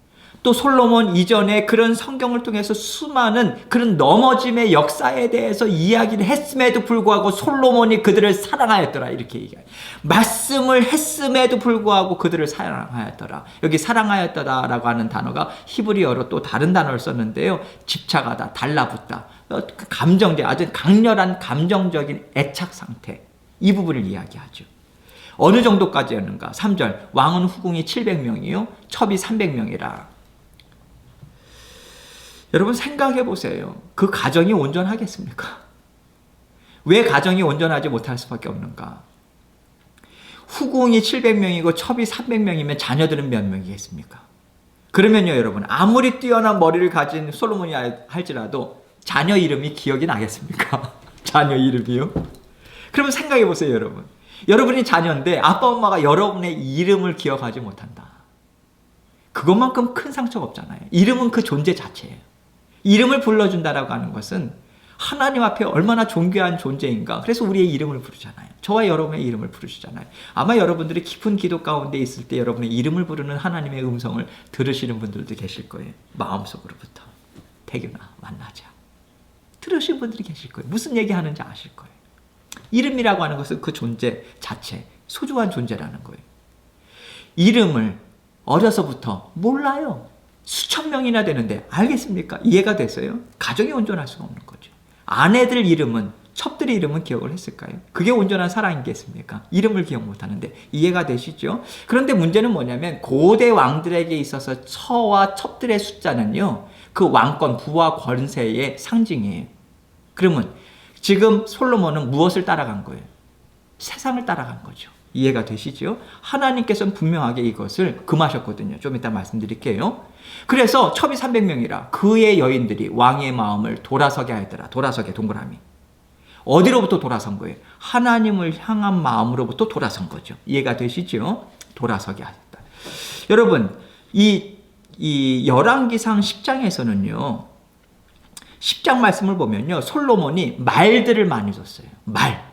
또 솔로몬 이전에 그런 성경을 통해서 수많은 그런 넘어짐의 역사에 대해서 이야기를 했음에도 불구하고 솔로몬이 그들을 사랑하였더라 이렇게 얘기해요. 말씀을 했음에도 불구하고 그들을 사랑하였더라. 여기 사랑하였더라라고 하는 단어가 히브리어로 또 다른 단어를 썼는데요. 집착하다, 달라붙다, 감정적, 아주 강렬한 감정적인 애착 상태 이 부분을 이야기하죠. 어느 정도까지였는가? 3절 왕은 후궁이 700명이요 첩이 300명이라. 여러분 생각해 보세요. 그 가정이 온전하겠습니까? 왜 가정이 온전하지 못할 수밖에 없는가? 후궁이 700명이고 첩이 300명이면 자녀들은 몇 명이겠습니까? 그러면요 여러분 아무리 뛰어난 머리를 가진 솔로몬이 할지라도 자녀 이름이 기억이 나겠습니까? 자녀 이름이요? 그러면 생각해 보세요 여러분. 여러분이 자녀인데 아빠 엄마가 여러분의 이름을 기억하지 못한다. 그것만큼 큰 상처가 없잖아요. 이름은 그 존재 자체예요. 이름을 불러준다라고 하는 것은 하나님 앞에 얼마나 존귀한 존재인가. 그래서 우리의 이름을 부르잖아요. 저와 여러분의 이름을 부르시잖아요. 아마 여러분들이 깊은 기도 가운데 있을 때 여러분의 이름을 부르는 하나님의 음성을 들으시는 분들도 계실 거예요. 마음속으로부터. 태균아 만나자. 들으시는 분들이 계실 거예요. 무슨 얘기하는지 아실 거예요. 이름이라고 하는 것은 그 존재 자체, 소중한 존재라는 거예요. 이름을 어려서부터 몰라요. 수천 명이나 되는데 알겠습니까? 이해가 됐어요? 가정이 온전할 수가 없는 거죠. 아내들 이름은, 첩들의 이름은 기억을 했을까요? 그게 온전한 사랑이겠습니까? 이름을 기억 못하는데 이해가 되시죠? 그런데 문제는 뭐냐면 고대 왕들에게 있어서 처와 첩들의 숫자는요 그 왕권, 부와 권세의 상징이에요. 그러면 지금 솔로몬은 무엇을 따라간 거예요? 세상을 따라간 거죠. 이해가 되시죠? 하나님께서는 분명하게 이것을 금하셨거든요. 좀 이따 말씀드릴게요. 그래서 첩이 300명이라 그의 여인들이 왕의 마음을 돌아서게 하였더라. 돌아서게 동그라미. 어디로부터 돌아선 거예요? 하나님을 향한 마음으로부터 돌아선 거죠. 이해가 되시죠? 돌아서게 하였다. 여러분, 이 열왕기상 10장에서는요. 10장 말씀을 보면요. 솔로몬이 말들을 많이 줬어요. 말.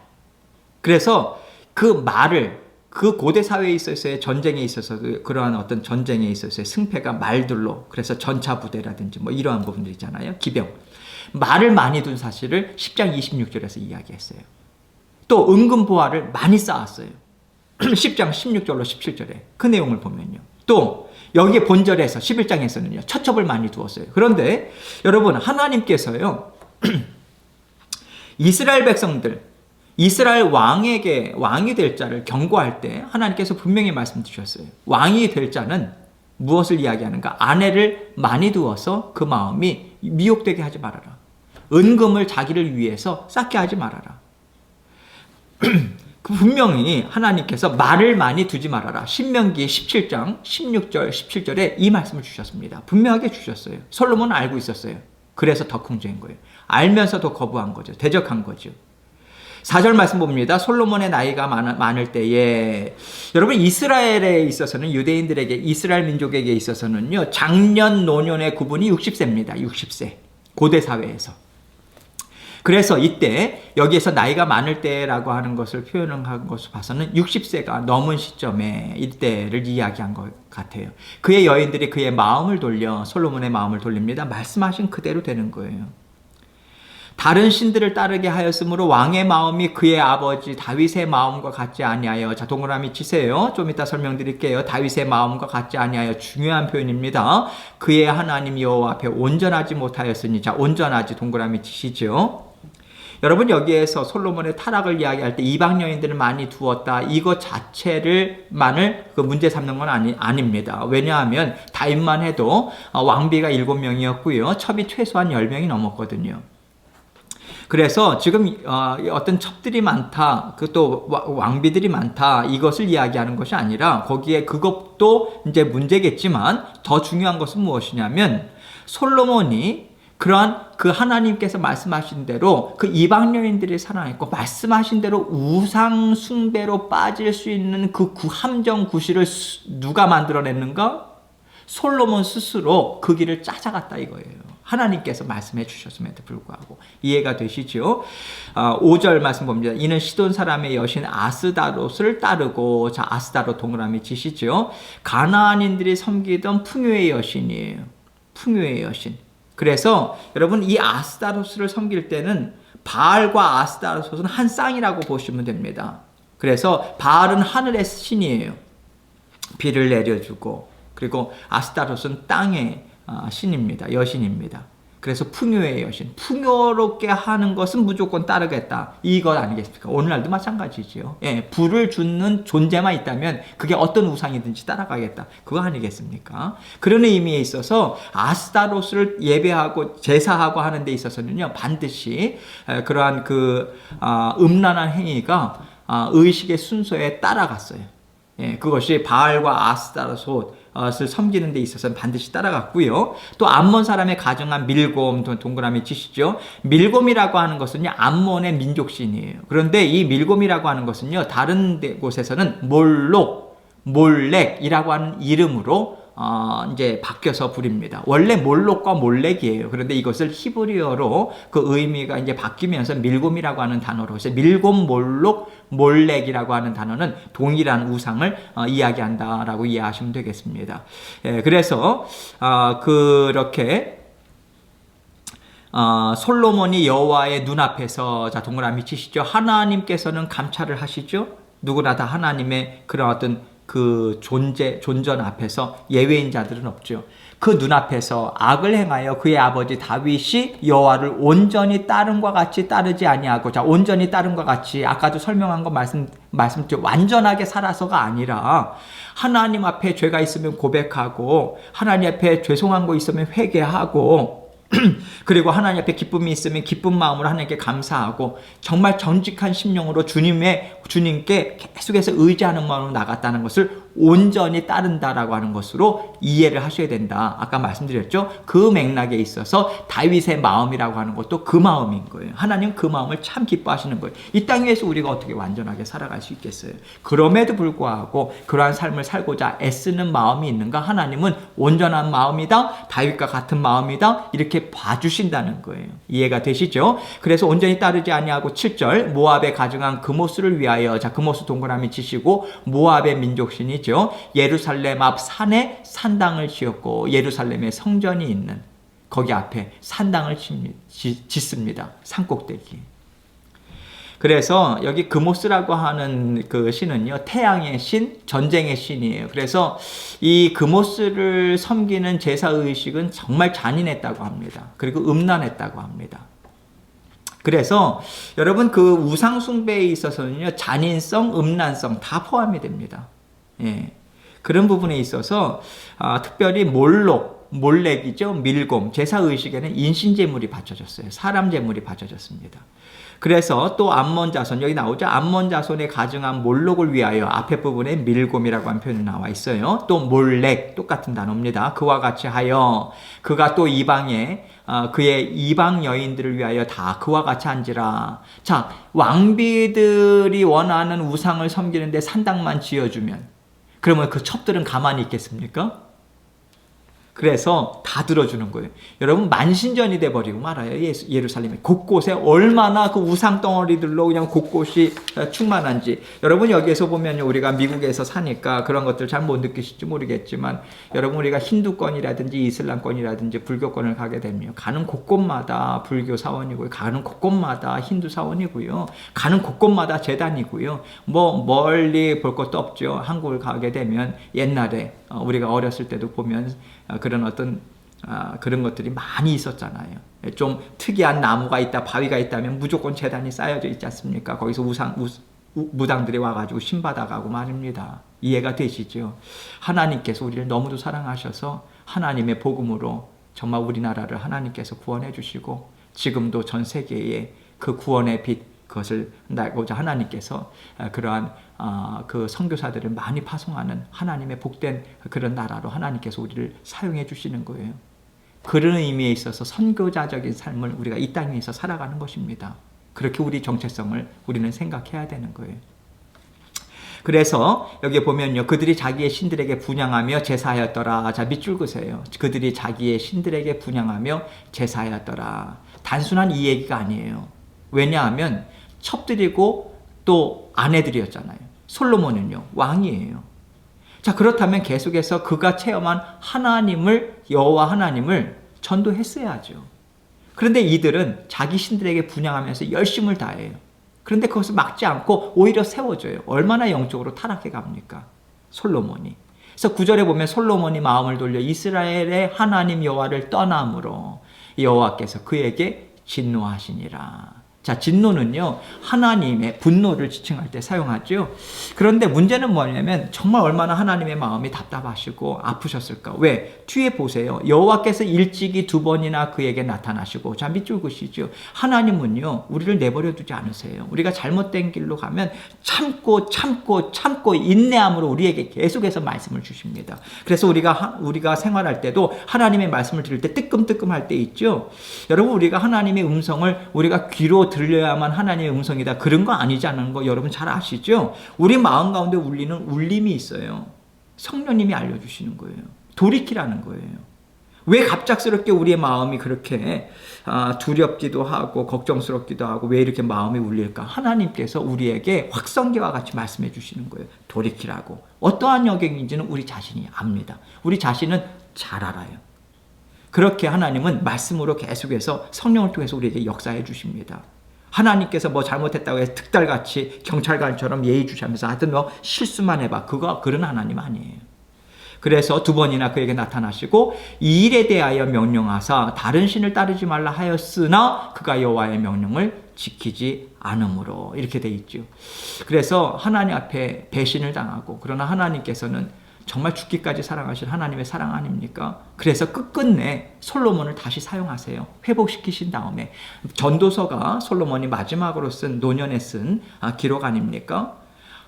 그래서 그 말을 그 고대 사회에 있어서의 전쟁에 있어서 그러한 어떤 전쟁에 있어서의 승패가 말들로 그래서 전차 부대라든지 뭐 이러한 부분들 있잖아요. 기병. 말을 많이 둔 사실을 10장 26절에서 이야기했어요. 또 은금 보화를 많이 쌓았어요. 10장 16절로 17절에 그 내용을 보면요. 또 여기에 본절에서 11장에서는요. 처첩을 많이 두었어요. 그런데 여러분 하나님께서요. 이스라엘 백성들 이스라엘 왕에게 왕이 될 자를 경고할 때 하나님께서 분명히 말씀 주셨어요. 왕이 될 자는 무엇을 이야기하는가? 아내를 많이 두어서 그 마음이 미혹되게 하지 말아라. 은금을 자기를 위해서 쌓게 하지 말아라. 분명히 하나님께서 말을 많이 두지 말아라. 신명기 17장 16절 17절에 이 말씀을 주셨습니다. 분명하게 주셨어요. 솔로몬은 알고 있었어요. 그래서 더 궁정인 거예요. 알면서도 거부한 거죠. 대적한 거죠. 4절 말씀 봅니다. 솔로몬의 나이가 많을 때에, 여러분 이스라엘에 있어서는, 유대인들에게, 이스라엘 민족에게 있어서는요, 장년 노년의 구분이 60세입니다. 60세. 고대 사회에서. 그래서 이때 여기에서 나이가 많을 때라고 하는 것을 표현한 것을 봐서는 60세가 넘은 시점에 이때를 이야기한 것 같아요. 그의 여인들이 그의 마음을 돌려, 솔로몬의 마음을 돌립니다. 말씀하신 그대로 되는 거예요. 다른 신들을 따르게 하였으므로 왕의 마음이 그의 아버지 다윗의 마음과 같지 아니하여, 자 동그라미 치세요. 좀 이따 설명드릴게요. 다윗의 마음과 같지 아니하여, 중요한 표현입니다. 그의 하나님 여호와 앞에 온전하지 못하였으니, 자 온전하지 동그라미 치시죠. 여러분 여기에서 솔로몬의 타락을 이야기할 때 이방 여인들을 많이 두었다, 이것 자체를만을 그 문제 삼는 건 아닙니다. 왜냐하면 다윗만 해도 왕비가 7명이었고요. 첩이 최소한 10명이 넘었거든요. 그래서 지금 어떤 첩들이 많다, 또 왕비들이 많다, 이것을 이야기하는 것이 아니라, 거기에 그것도 이제 문제겠지만 더 중요한 것은 무엇이냐면, 솔로몬이 그러한 그 하나님께서 말씀하신 대로 그 이방 여인들이 사랑했고, 말씀하신 대로 우상 숭배로 빠질 수 있는 그 함정 구실을 누가 만들어냈는가? 솔로몬 스스로 그 길을 찾아갔다 이거예요. 하나님께서 말씀해 주셨음에도 불구하고. 이해가 되시죠? 5절 말씀 봅니다. 이는 시돈 사람의 여신 아스다롯을 따르고, 자 아스다롯 동그라미 치시죠? 가나안인들이 섬기던 풍요의 여신이에요. 풍요의 여신. 그래서 여러분 이 아스다롯을 섬길 때는 바알과 아스다롯은 한 쌍이라고 보시면 됩니다. 그래서 바알은 하늘의 신이에요. 비를 내려주고, 그리고 아스타롯은 땅의 신입니다. 여신입니다. 그래서 풍요의 여신, 풍요롭게 하는 것은 무조건 따르겠다, 이것 아니겠습니까? 오늘날도 마찬가지죠. 예, 불을 주는 존재만 있다면 그게 어떤 우상이든지 따라가겠다, 그거 아니겠습니까? 그런 의미에 있어서 아스타롯을 예배하고 제사하고 하는 데 있어서는요, 반드시 그러한 그 음란한 행위가 의식의 순서에 따라갔어요. 예, 그것이 바알과 아스타롯을 섬기는 데 있어서는 반드시 따라갔고요. 또 암몬 사람의 가정한 밀곰, 동그라미 치시죠? 밀곰이라고 하는 것은요, 암몬의 민족신이에요. 그런데 이 밀곰이라고 하는 것은요, 다른 곳에서는 몰렉이라고 하는 이름으로 이제 바뀌어서 부릅니다. 원래 몰록과 몰렉이에요. 그런데 이것을 히브리어로 그 의미가 이제 바뀌면서 밀곰이라고 하는 단어로, 그래서 밀곰, 몰록, 몰렉이라고 하는 단어는 동일한 우상을 이야기한다라고 이해하시면 되겠습니다. 예, 그래서 그렇게 솔로몬이 여호와의 눈앞에서, 자 동그라미 치시죠? 하나님께서는 감찰을 하시죠? 누구나 다 하나님의 그런 어떤 그 존전 앞에서 예외인 자들은 없죠. 그 눈앞에서 악을 행하여 그의 아버지 다윗이 여호와를 온전히 따름과 같이 따르지 아니하고, 자 온전히 따름과 같이 아까도 설명한 거 말씀드렸죠. 완전하게 살아서가 아니라 하나님 앞에 죄가 있으면 고백하고, 하나님 앞에 죄송한 거 있으면 회개하고, 그리고 하나님 앞에 기쁨이 있으면 기쁜 마음으로 하나님께 감사하고, 정말 정직한 심령으로 주님께 계속해서 의지하는 마음으로 나갔다는 것을 온전히 따른다라고 하는 것으로 이해를 하셔야 된다. 아까 말씀드렸죠? 그 맥락에 있어서 다윗의 마음이라고 하는 것도 그 마음인 거예요. 하나님 그 마음을 참 기뻐하시는 거예요. 이 땅에서 우리가 어떻게 완전하게 살아갈 수 있겠어요? 그럼에도 불구하고 그러한 삶을 살고자 애쓰는 마음이 있는가? 하나님은 온전한 마음이다, 다윗과 같은 마음이다, 이렇게 봐주신다는 거예요. 이해가 되시죠? 그래서 온전히 따르지 아니하고 7절, 모압에 가증한 그모스를 위하여, 자 그모스 동그라미 치시고, 모압의 민족신이죠. 예루살렘 앞 산에 산당을 지었고, 예루살렘에 성전이 있는 거기 앞에 산당을 짓습니다. 산꼭대기. 그래서 여기 그모스라고 하는 그 신은요, 태양의 신, 전쟁의 신이에요. 그래서 이 그모스를 섬기는 제사의식은 정말 잔인했다고 합니다. 그리고 음란했다고 합니다. 그래서 여러분 그 우상 숭배에 있어서는요, 잔인성, 음란성 다 포함이 됩니다. 예. 그런 부분에 있어서 특별히 몰록, 몰렉이죠. 밀곰. 제사의식에는 인신제물이 바쳐졌어요. 사람 제물이 바쳐졌습니다. 그래서 또 암몬 자손, 여기 나오죠. 암몬 자손의 가증한 몰록을 위하여, 앞에 부분에 밀곰이라고 한 표현이 나와 있어요. 또 몰렉, 똑같은 단어입니다. 그와 같이 하여, 그가 또 이방에 그의 이방 여인들을 위하여 다 그와 같이 한지라. 자, 왕비들이 원하는 우상을 섬기는데 산당만 지어주면, 그러면 그 첩들은 가만히 있겠습니까? 그래서 다 들어주는 거예요. 여러분, 만신전이 돼버리고 말아요. 예루살렘이 곳곳에 얼마나 그 우상 덩어리들로 그냥 곳곳이 충만한지. 여러분, 여기에서 보면 우리가 미국에서 사니까 그런 것들 잘 못 느끼실지 모르겠지만, 여러분, 우리가 힌두권이라든지 이슬람권이라든지 불교권을 가게 되면 가는 곳곳마다 불교 사원이고요, 가는 곳곳마다 힌두 사원이고요, 가는 곳곳마다 제단이고요. 뭐 멀리 볼 것도 없죠. 한국을 가게 되면 옛날에 우리가 어렸을 때도 보면 그런 어떤 그런 것들이 많이 있었잖아요. 좀 특이한 나무가 있다, 바위가 있다면 무조건 제단이 쌓여져 있지 않습니까? 거기서 무당들이 와가지고 신받아가고 말입니다. 이해가 되시죠? 하나님께서 우리를 너무도 사랑하셔서 하나님의 복음으로 정말 우리나라를 하나님께서 구원해 주시고, 지금도 전 세계에 그 구원의 빛, 그것을 나고자 하나님께서 그러한 그 선교사들을 많이 파송하는 하나님의 복된 그런 나라로 하나님께서 우리를 사용해 주시는 거예요. 그런 의미에 있어서 선교자적인 삶을 우리가 이 땅 위에서 살아가는 것입니다. 그렇게 우리 정체성을 우리는 생각해야 되는 거예요. 그래서 여기 보면요, 그들이 자기의 신들에게 분향하며 제사하였더라. 자, 밑줄 그세요. 그들이 자기의 신들에게 분향하며 제사하였더라. 단순한 이 얘기가 아니에요. 왜냐하면 첩들이고 또 아내들이었잖아요. 솔로몬은요, 왕이에요. 자, 그렇다면 계속해서 그가 체험한 하나님을, 여호와 하나님을 전도했어야죠. 그런데 이들은 자기 신들에게 분향하면서 열심을 다해요. 그런데 그것을 막지 않고 오히려 세워줘요. 얼마나 영적으로 타락해 갑니까? 솔로몬이. 그래서 9절에 보면 솔로몬이 마음을 돌려 이스라엘의 하나님 여호와를 떠남으로 여호와께서 그에게 진노하시니라. 자, 진노는요, 하나님의 분노를 지칭할 때 사용하죠. 그런데 문제는 뭐냐면 정말 얼마나 하나님의 마음이 답답하시고 아프셨을까. 왜? 뒤에 보세요. 여호와께서 일찍이 2번이나 그에게 나타나시고. 자, 밑줄 그시죠. 하나님은요, 우리를 내버려 두지 않으세요. 우리가 잘못된 길로 가면 참고 인내함으로 우리에게 계속해서 말씀을 주십니다. 그래서 우리가 생활할 때도 하나님의 말씀을 들을 때 뜨끔뜨끔할 때 있죠. 여러분, 우리가 하나님의 음성을 우리가 귀로 들려야만 하나님의 음성이다, 그런 거 아니지 않은 거 여러분 잘 아시죠? 우리 마음 가운데 울리는 울림이 있어요. 성령님이 알려주시는 거예요. 돌이키라는 거예요. 왜 갑작스럽게 우리의 마음이 그렇게 두렵기도 하고 걱정스럽기도 하고 왜 이렇게 마음이 울릴까? 하나님께서 우리에게 확성기와 같이 말씀해 주시는 거예요. 돌이키라고. 어떠한 여경인지는 우리 자신이 압니다. 우리 자신은 잘 알아요. 그렇게 하나님은 말씀으로 계속해서 성령을 통해서 우리에게 역사해 주십니다. 하나님께서 뭐 잘못했다고 해서 특달같이 경찰관처럼 예의주시하면서 하여튼 뭐 실수만 해봐, 그런 하나님 아니에요. 그래서 2번이나 그에게 나타나시고 이 일에 대하여 명령하사 다른 신을 따르지 말라 하였으나 그가 여호와의 명령을 지키지 않으므로, 이렇게 돼 있죠. 그래서 하나님 앞에 배신을 당하고, 그러나 하나님께서는 정말 죽기까지 사랑하신 하나님의 사랑 아닙니까? 그래서 끝끝내 솔로몬을 다시 사용하세요. 회복시키신 다음에. 전도서가 솔로몬이 마지막으로 쓴, 노년에 쓴 기록 아닙니까?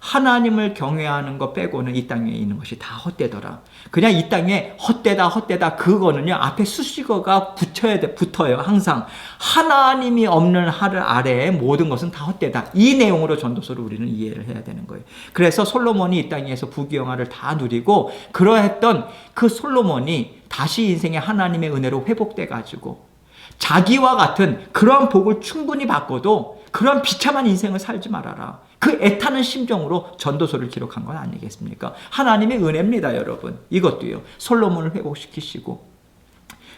하나님을 경외하는 것 빼고는 이 땅에 있는 것이 다 헛되더라. 그냥 이 땅에 헛되다 그거는요, 앞에 수식어가 붙어요. 항상 하나님이 없는 하늘 아래에 모든 것은 다 헛되다. 이 내용으로 전도서를 우리는 이해를 해야 되는 거예요. 그래서 솔로몬이 이 땅에서 부귀영화를 다 누리고, 그러했던 그 솔로몬이 다시 인생의 하나님의 은혜로 회복돼 가지고 자기와 같은 그러한 복을 충분히 받고도 그런 비참한 인생을 살지 말아라, 그 애타는 심정으로 전도서를 기록한 건 아니겠습니까? 하나님의 은혜입니다, 여러분. 이것도요, 솔로몬을 회복시키시고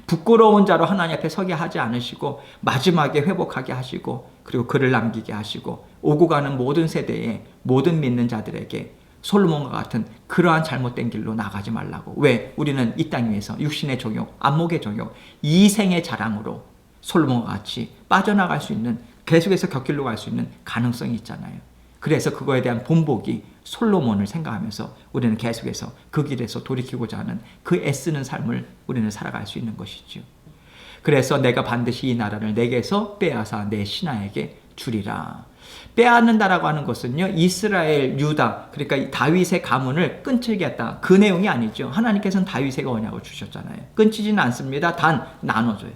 부끄러운 자로 하나님 앞에 서게 하지 않으시고 마지막에 회복하게 하시고, 그리고 글을 남기게 하시고, 오고 가는 모든 세대의 모든 믿는 자들에게 솔로몬과 같은 그러한 잘못된 길로 나가지 말라고. 왜? 우리는 이 땅 위에서 육신의 정욕, 안목의 정욕, 이생의 자랑으로 솔로몬과 같이 빠져나갈 수 있는, 계속해서 곁길로 갈 수 있는 가능성이 있잖아요. 그래서 그거에 대한 본보기 솔로몬을 생각하면서 우리는 계속해서 그 길에서 돌이키고자 하는 그 애쓰는 삶을 우리는 살아갈 수 있는 것이죠. 그래서 내가 반드시 이 나라를 내게서 빼앗아 내 신하에게 주리라. 빼앗는다라고 하는 것은요, 이스라엘, 유다, 그러니까 다윗의 가문을 끊치겠다, 그 내용이 아니죠. 하나님께서는 다윗에게 언약을 주셨잖아요. 끊치지는 않습니다. 단 나눠줘요.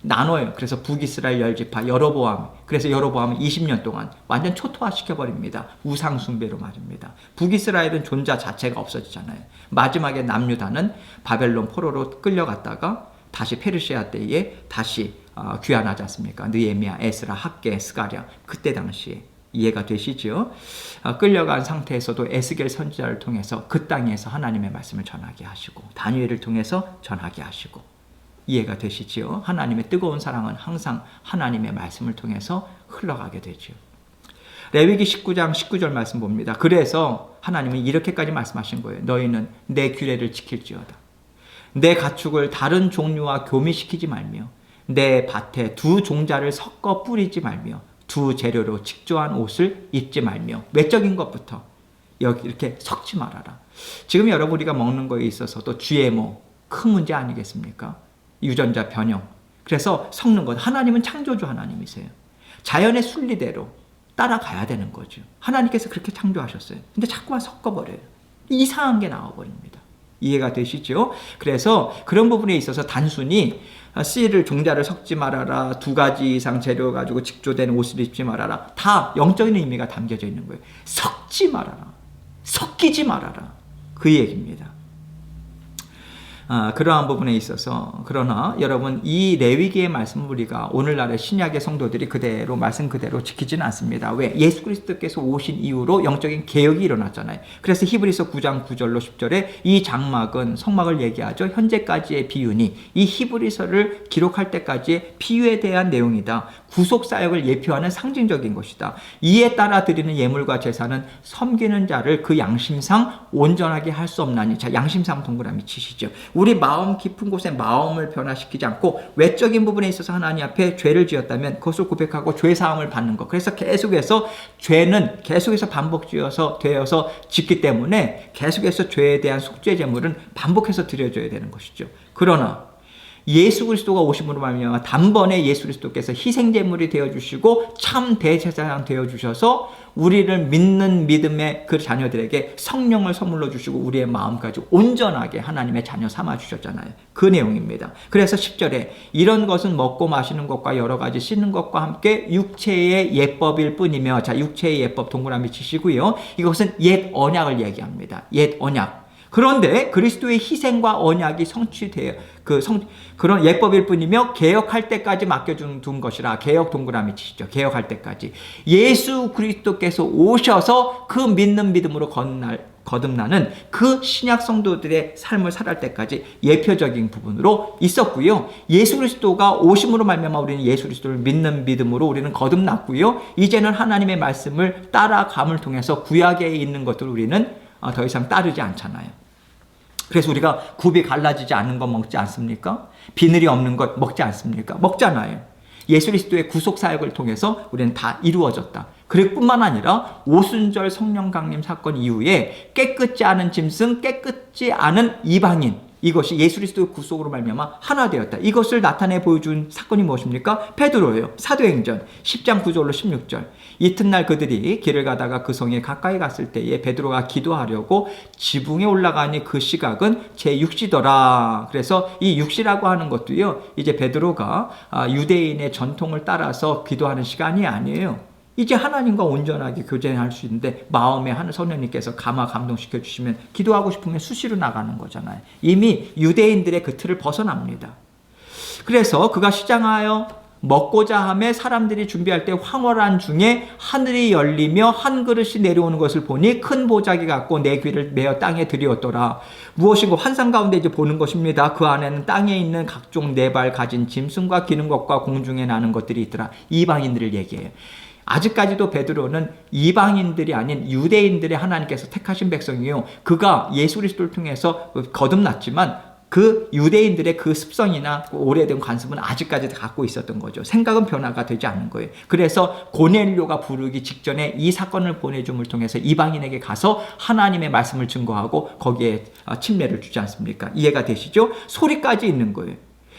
나눠요. 그래서 북이스라엘 10지파 여로보암, 그래서 여로보암은 20년 동안 완전 초토화시켜버립니다. 우상 숭배로 맞습니다. 북이스라엘은 존재 자체가 없어지잖아요. 마지막에 남유다는 바벨론 포로로 끌려갔다가 다시 페르시아 때에 다시 귀환하지 않습니까? 느헤미야, 에스라, 학개, 스가랴, 그때 당시에 이해가 되시죠? 끌려간 상태에서도 에스겔 선지자를 통해서 그 땅에서 하나님의 말씀을 전하게 하시고, 다니엘을 통해서 전하게 하시고, 이해가 되시지요? 하나님의 뜨거운 사랑은 항상 하나님의 말씀을 통해서 흘러가게 되죠. 레위기 19장 19절 말씀 봅니다. 그래서 하나님은 이렇게까지 말씀하신 거예요. 너희는 내 규례를 지킬지어다. 내 가축을 다른 종류와 교미시키지 말며 내 밭에 두 종자를 섞어 뿌리지 말며 두 재료로 직조한 옷을 입지 말며, 외적인 것부터 여기 이렇게 섞지 말아라. 지금 여러분 우리가 먹는 거에 있어서도 GMO 큰 문제 아니겠습니까? 유전자 변형. 그래서 섞는 것. 하나님은 창조주 하나님이세요. 자연의 순리대로 따라가야 되는 거죠. 하나님께서 그렇게 창조하셨어요. 근데 자꾸만 섞어버려요. 이상한 게 나와버립니다. 이해가 되시죠? 그래서 그런 부분에 있어서 단순히 씨를, 종자를 섞지 말아라, 두 가지 이상 재료 가지고 직조된 옷을 입지 말아라, 다 영적인 의미가 담겨져 있는 거예요. 섞지 말아라, 섞이지 말아라, 그 얘기입니다. 그러한 부분에 있어서, 그러나 여러분 이 레위기의 말씀을 우리가 오늘날의 신약의 성도들이 그대로 말씀 그대로 지키지는 않습니다. 왜? 예수 그리스도께서 오신 이후로 영적인 개혁이 일어났잖아요. 그래서 히브리서 9장 9절로 10절에 이 장막은, 성막을 얘기하죠. 현재까지의 비유니 이 히브리서를 기록할 때까지의 비유에 대한 내용이다. 구속사역을 예표하는 상징적인 것이다. 이에 따라 드리는 예물과 제사는 섬기는 자를 그 양심상 온전하게 할 수 없나니. 자, 양심상 동그라미 치시죠. 우리 마음 깊은 곳에 마음을 변화시키지 않고 외적인 부분에 있어서 하나님 앞에 죄를 지었다면 그것을 고백하고 죄사함을 받는 것. 그래서 계속해서 죄는 계속해서 반복되어서 짓기 때문에 계속해서 죄에 대한 속죄 제물은 반복해서 드려줘야 되는 것이죠. 그러나 예수 그리스도가 오심으로 말미암아 단번에 예수 그리스도께서 희생 제물이 되어 주시고 참 대제사장 되어 주셔서 우리를 믿는 믿음의 그 자녀들에게 성령을 선물로 주시고 우리의 마음까지 온전하게 하나님의 자녀 삼아 주셨잖아요. 그 내용입니다. 그래서 10절에 이런 것은 먹고 마시는 것과 여러 가지 씻는 것과 함께 육체의 예법일 뿐이며, 자, 육체의 예법 동그라미 치시고요. 이것은 옛 언약을 얘기합니다. 옛 언약. 그런데 그리스도의 희생과 언약이 성취되어 그런 예법일 뿐이며 개혁할 때까지 맡겨둔 것이라. 개혁 동그라미 치시죠. 개혁할 때까지. 예수 그리스도께서 오셔서 그 믿는 믿음으로 거듭나는 그 신약 성도들의 삶을 살아갈 때까지 예표적인 부분으로 있었고요. 예수 그리스도가 오심으로 말미암아 우리는 예수 그리스도를 믿는 믿음으로 우리는 거듭났고요. 이제는 하나님의 말씀을 따라감을 통해서 구약에 있는 것들을 우리는 더 이상 따르지 않잖아요. 그래서 우리가 굽이 갈라지지 않는 것 먹지 않습니까? 비늘이 없는 것 먹지 않습니까? 먹잖아요. 예수 그리스도의 구속 사역을 통해서 우리는 다 이루어졌다. 그럴 뿐만 아니라 오순절 성령 강림 사건 이후에 깨끗지 않은 짐승, 깨끗지 않은 이방인, 이것이 예수 그리스도의 구속으로 말미암아 하나 되었다. 이것을 나타내 보여준 사건이 무엇입니까? 베드로예요. 사도행전 10장 9절로 16절. 이튿날 그들이 길을 가다가 그 성에 가까이 갔을 때에 베드로가 기도하려고 지붕에 올라가니 그 시각은 제6시더라. 그래서 이 6시라고 하는 것도요, 이제 베드로가 유대인의 전통을 따라서 기도하는 시간이 아니에요. 이제 하나님과 온전하게 교제할 수 있는데 마음에 하는 성령님께서 감동시켜 주시면 기도하고 싶으면 수시로 나가는 거잖아요. 이미 유대인들의 그 틀을 벗어납니다. 그래서 그가 시장하여 먹고자 하며 사람들이 준비할 때 황홀한 중에 하늘이 열리며 한 그릇이 내려오는 것을 보니 큰 보자기 같고 내 귀를 메어 땅에 들이었더라. 무엇인고 환상 가운데 이제 보는 것입니다. 그 안에는 땅에 있는 각종 네 발 가진 짐승과 기는 것과 공중에 나는 것들이 있더라. 이방인들을 얘기해요. 아직까지도 베드로는 이방인들이 아닌 유대인들의 하나님께서 택하신 백성이요. 그가 예수 그리스도를 통해서 거듭났지만 그 유대인들의 그 습성이나 오래된 관습은 아직까지도 갖고 있었던 거죠. 생각은 변화가 되지 않는 거예요. 그래서 고넬료가 부르기 직전에 이 사건을 보내줌을 통해서 이방인에게 가서 하나님의 말씀을 증거하고 거기에 침례를 주지 않습니까? 이해가 되시죠? 소리까지 있는 거예요.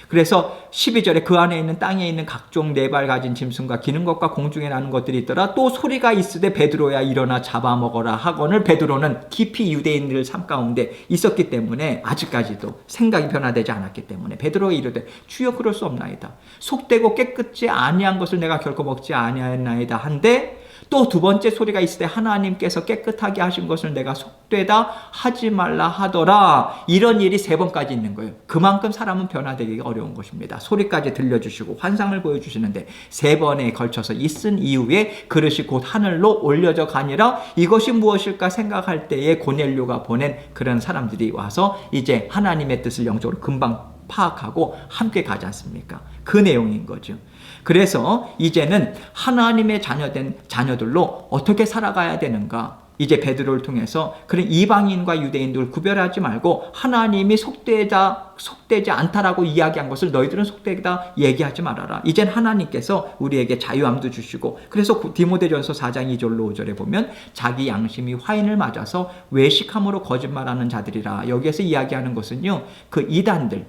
그래서 12절에 그 안에 있는 땅에 있는 각종 네 발 가진 짐승과 기는 것과 공중에 나는 것들이 있더라. 또 소리가 있으되 베드로야 일어나 잡아먹어라 하거늘 베드로는 깊이 유대인들 삶 가운데 있었기 때문에 아직까지도 생각이 변화되지 않았기 때문에 베드로가 이르되 주여 그럴 수 없나이다. 속되고 깨끗지 아니한 것을 내가 결코 먹지 아니하였나이다 한데 또 두 번째 소리가 있으되 하나님께서 깨끗하게 하신 것을 내가 속되다 하지 말라 하더라. 이런 일이 세 번까지 있는 거예요. 그만큼 사람은 변화되기가 어려운 것입니다. 소리까지 들려주시고 환상을 보여주시는데 세 번에 걸쳐서 있은 이후에 그릇이 곧 하늘로 올려져 가니라. 이것이 무엇일까 생각할 때에 고넬료가 보낸 그런 사람들이 와서 이제 하나님의 뜻을 영적으로 금방 파악하고 함께 가지 않습니까? 그 내용인 거죠. 그래서 이제는 하나님의 자녀된 자녀들로 어떻게 살아가야 되는가? 이제 베드로를 통해서 그런 이방인과 유대인들을 구별하지 말고 하나님이 속되지 않다라고 이야기한 것을 너희들은 속되다 얘기하지 말아라. 이젠 하나님께서 우리에게 자유함도 주시고 그래서 디모데전서 4장 2절로 5절에 보면 자기 양심이 화인을 맞아서 외식함으로 거짓말하는 자들이라. 여기에서 이야기하는 것은요, 그 이단들,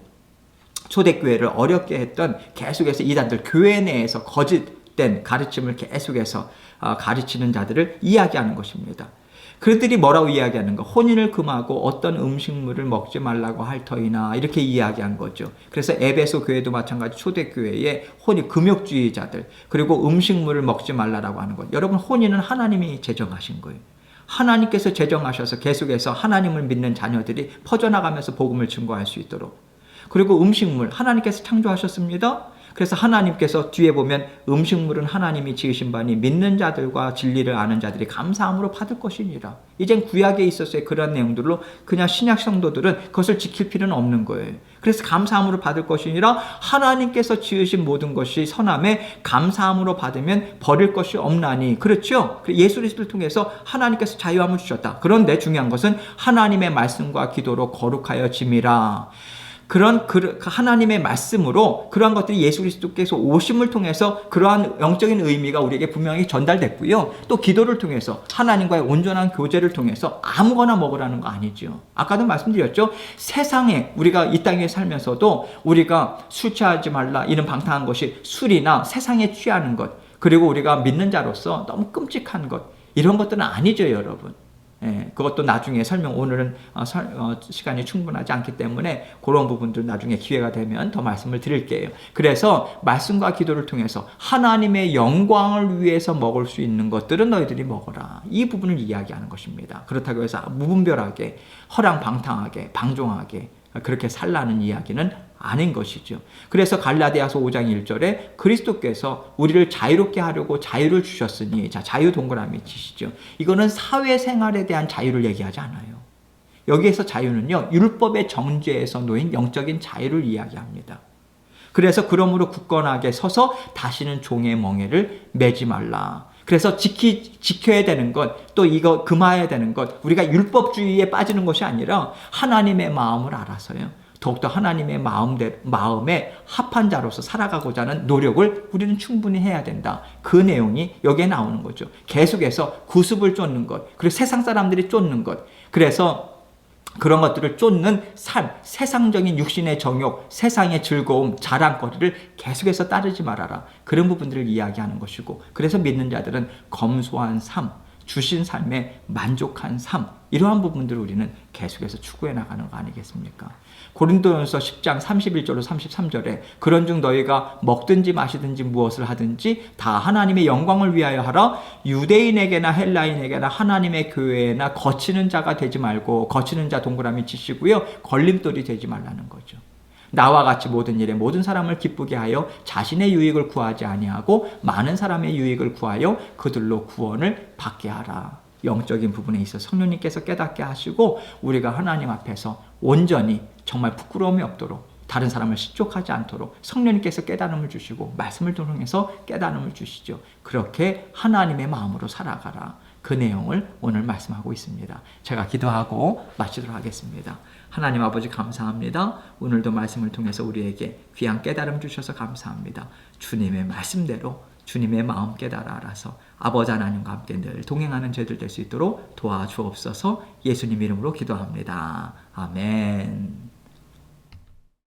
초대교회를 어렵게 했던 계속해서 이단들, 교회 내에서 거짓된 가르침을 계속해서 가르치는 자들을 이야기하는 것입니다. 그들이 뭐라고 이야기하는가? 혼인을 금하고 어떤 음식물을 먹지 말라고 할 터이나 이렇게 이야기한 거죠. 그래서 에베소 교회도 마찬가지 초대교회의 혼인 금욕주의자들, 그리고 음식물을 먹지 말라고 하는 것. 여러분, 혼인은 하나님이 제정하신 거예요. 하나님께서 제정하셔서 계속해서 하나님을 믿는 자녀들이 퍼져나가면서 복음을 증거할 수 있도록. 그리고 음식물, 하나님께서 창조하셨습니다. 그래서 하나님께서 뒤에 보면 음식물은 하나님이 지으신 바니 믿는 자들과 진리를 아는 자들이 감사함으로 받을 것이니라. 이젠 구약에 있어서의 그런 내용들로 그냥 신약 성도들은 그것을 지킬 필요는 없는 거예요. 그래서 감사함으로 받을 것이니라. 하나님께서 지으신 모든 것이 선함에 감사함으로 받으면 버릴 것이 없나니. 그렇죠? 예수 그리스도를 통해서 하나님께서 자유함을 주셨다. 그런데 중요한 것은 하나님의 말씀과 기도로 거룩하여 짐이라. 그런 하나님의 말씀으로 그러한 것들이 예수 그리스도께서 오심을 통해서 그러한 영적인 의미가 우리에게 분명히 전달됐고요. 또 기도를 통해서 하나님과의 온전한 교제를 통해서 아무거나 먹으라는 거 아니죠. 아까도 말씀드렸죠. 세상에 우리가 이 땅에 살면서도 우리가 술 취하지 말라 이런 방탕한 것이 술이나 세상에 취하는 것, 그리고 우리가 믿는 자로서 너무 끔찍한 것, 이런 것들은 아니죠, 여러분. 그것도 나중에 설명, 오늘은 시간이 충분하지 않기 때문에 그런 부분들 나중에 기회가 되면 더 말씀을 드릴게요. 그래서 말씀과 기도를 통해서 하나님의 영광을 위해서 먹을 수 있는 것들은 너희들이 먹어라. 이 부분을 이야기하는 것입니다. 그렇다고 해서 무분별하게 허랑방탕하게 방종하게 그렇게 살라는 이야기는 아닌 것이죠. 그래서 갈라디아서 5장 1절에 그리스도께서 우리를 자유롭게 하려고 자유를 주셨으니, 자, 자유 동그라미 치시죠. 이거는 사회생활에 대한 자유를 얘기하지 않아요. 여기에서 자유는요, 율법의 정죄에서 놓인 영적인 자유를 이야기합니다. 그래서 그러므로 굳건하게 서서 다시는 종의 멍에를 매지 말라. 그래서 지켜야 되는 것, 또 이거 금하여야 되는 것, 우리가 율법주의에 빠지는 것이 아니라 하나님의 마음을 알아서요, 더욱더 하나님의 마음에 합한 자로서 살아가고자 하는 노력을 우리는 충분히 해야 된다. 그 내용이 여기에 나오는 거죠. 계속해서 구습을 쫓는 것, 그리고 세상 사람들이 쫓는 것, 그래서 그런 것들을 쫓는 삶, 세상적인 육신의 정욕, 세상의 즐거움, 자랑거리를 계속해서 따르지 말아라. 그런 부분들을 이야기하는 것이고, 그래서 믿는 자들은 검소한 삶, 주신 삶에 만족한 삶, 이러한 부분들을 우리는 계속해서 추구해 나가는 거 아니겠습니까? 고린도전서 10장 31절로 33절에 그런즉 너희가 먹든지 마시든지 무엇을 하든지 다 하나님의 영광을 위하여 하라. 유대인에게나 헬라인에게나 하나님의 교회나 거치는 자가 되지 말고, 거치는 자 동그라미 치시고요, 걸림돌이 되지 말라는 거죠. 나와 같이 모든 일에 모든 사람을 기쁘게 하여 자신의 유익을 구하지 아니하고 많은 사람의 유익을 구하여 그들로 구원을 받게 하라. 영적인 부분에 있어서 성령님께서 깨닫게 하시고 우리가 하나님 앞에서 온전히 정말 부끄러움이 없도록, 다른 사람을 실족하지 않도록 성령님께서 깨달음을 주시고 말씀을 통해서 깨달음을 주시죠. 그렇게 하나님의 마음으로 살아가라. 그 내용을 오늘 말씀하고 있습니다. 제가 기도하고 마치도록 하겠습니다. 하나님 아버지 감사합니다. 오늘도 말씀을 통해서 우리에게 귀한 깨달음 주셔서 감사합니다. 주님의 말씀대로 주님의 마음 깨달아 알아서 아버지 하나님과 함께 늘 동행하는 저희들 될 수 있도록 도와주옵소서. 예수님 이름으로 기도합니다. 아멘.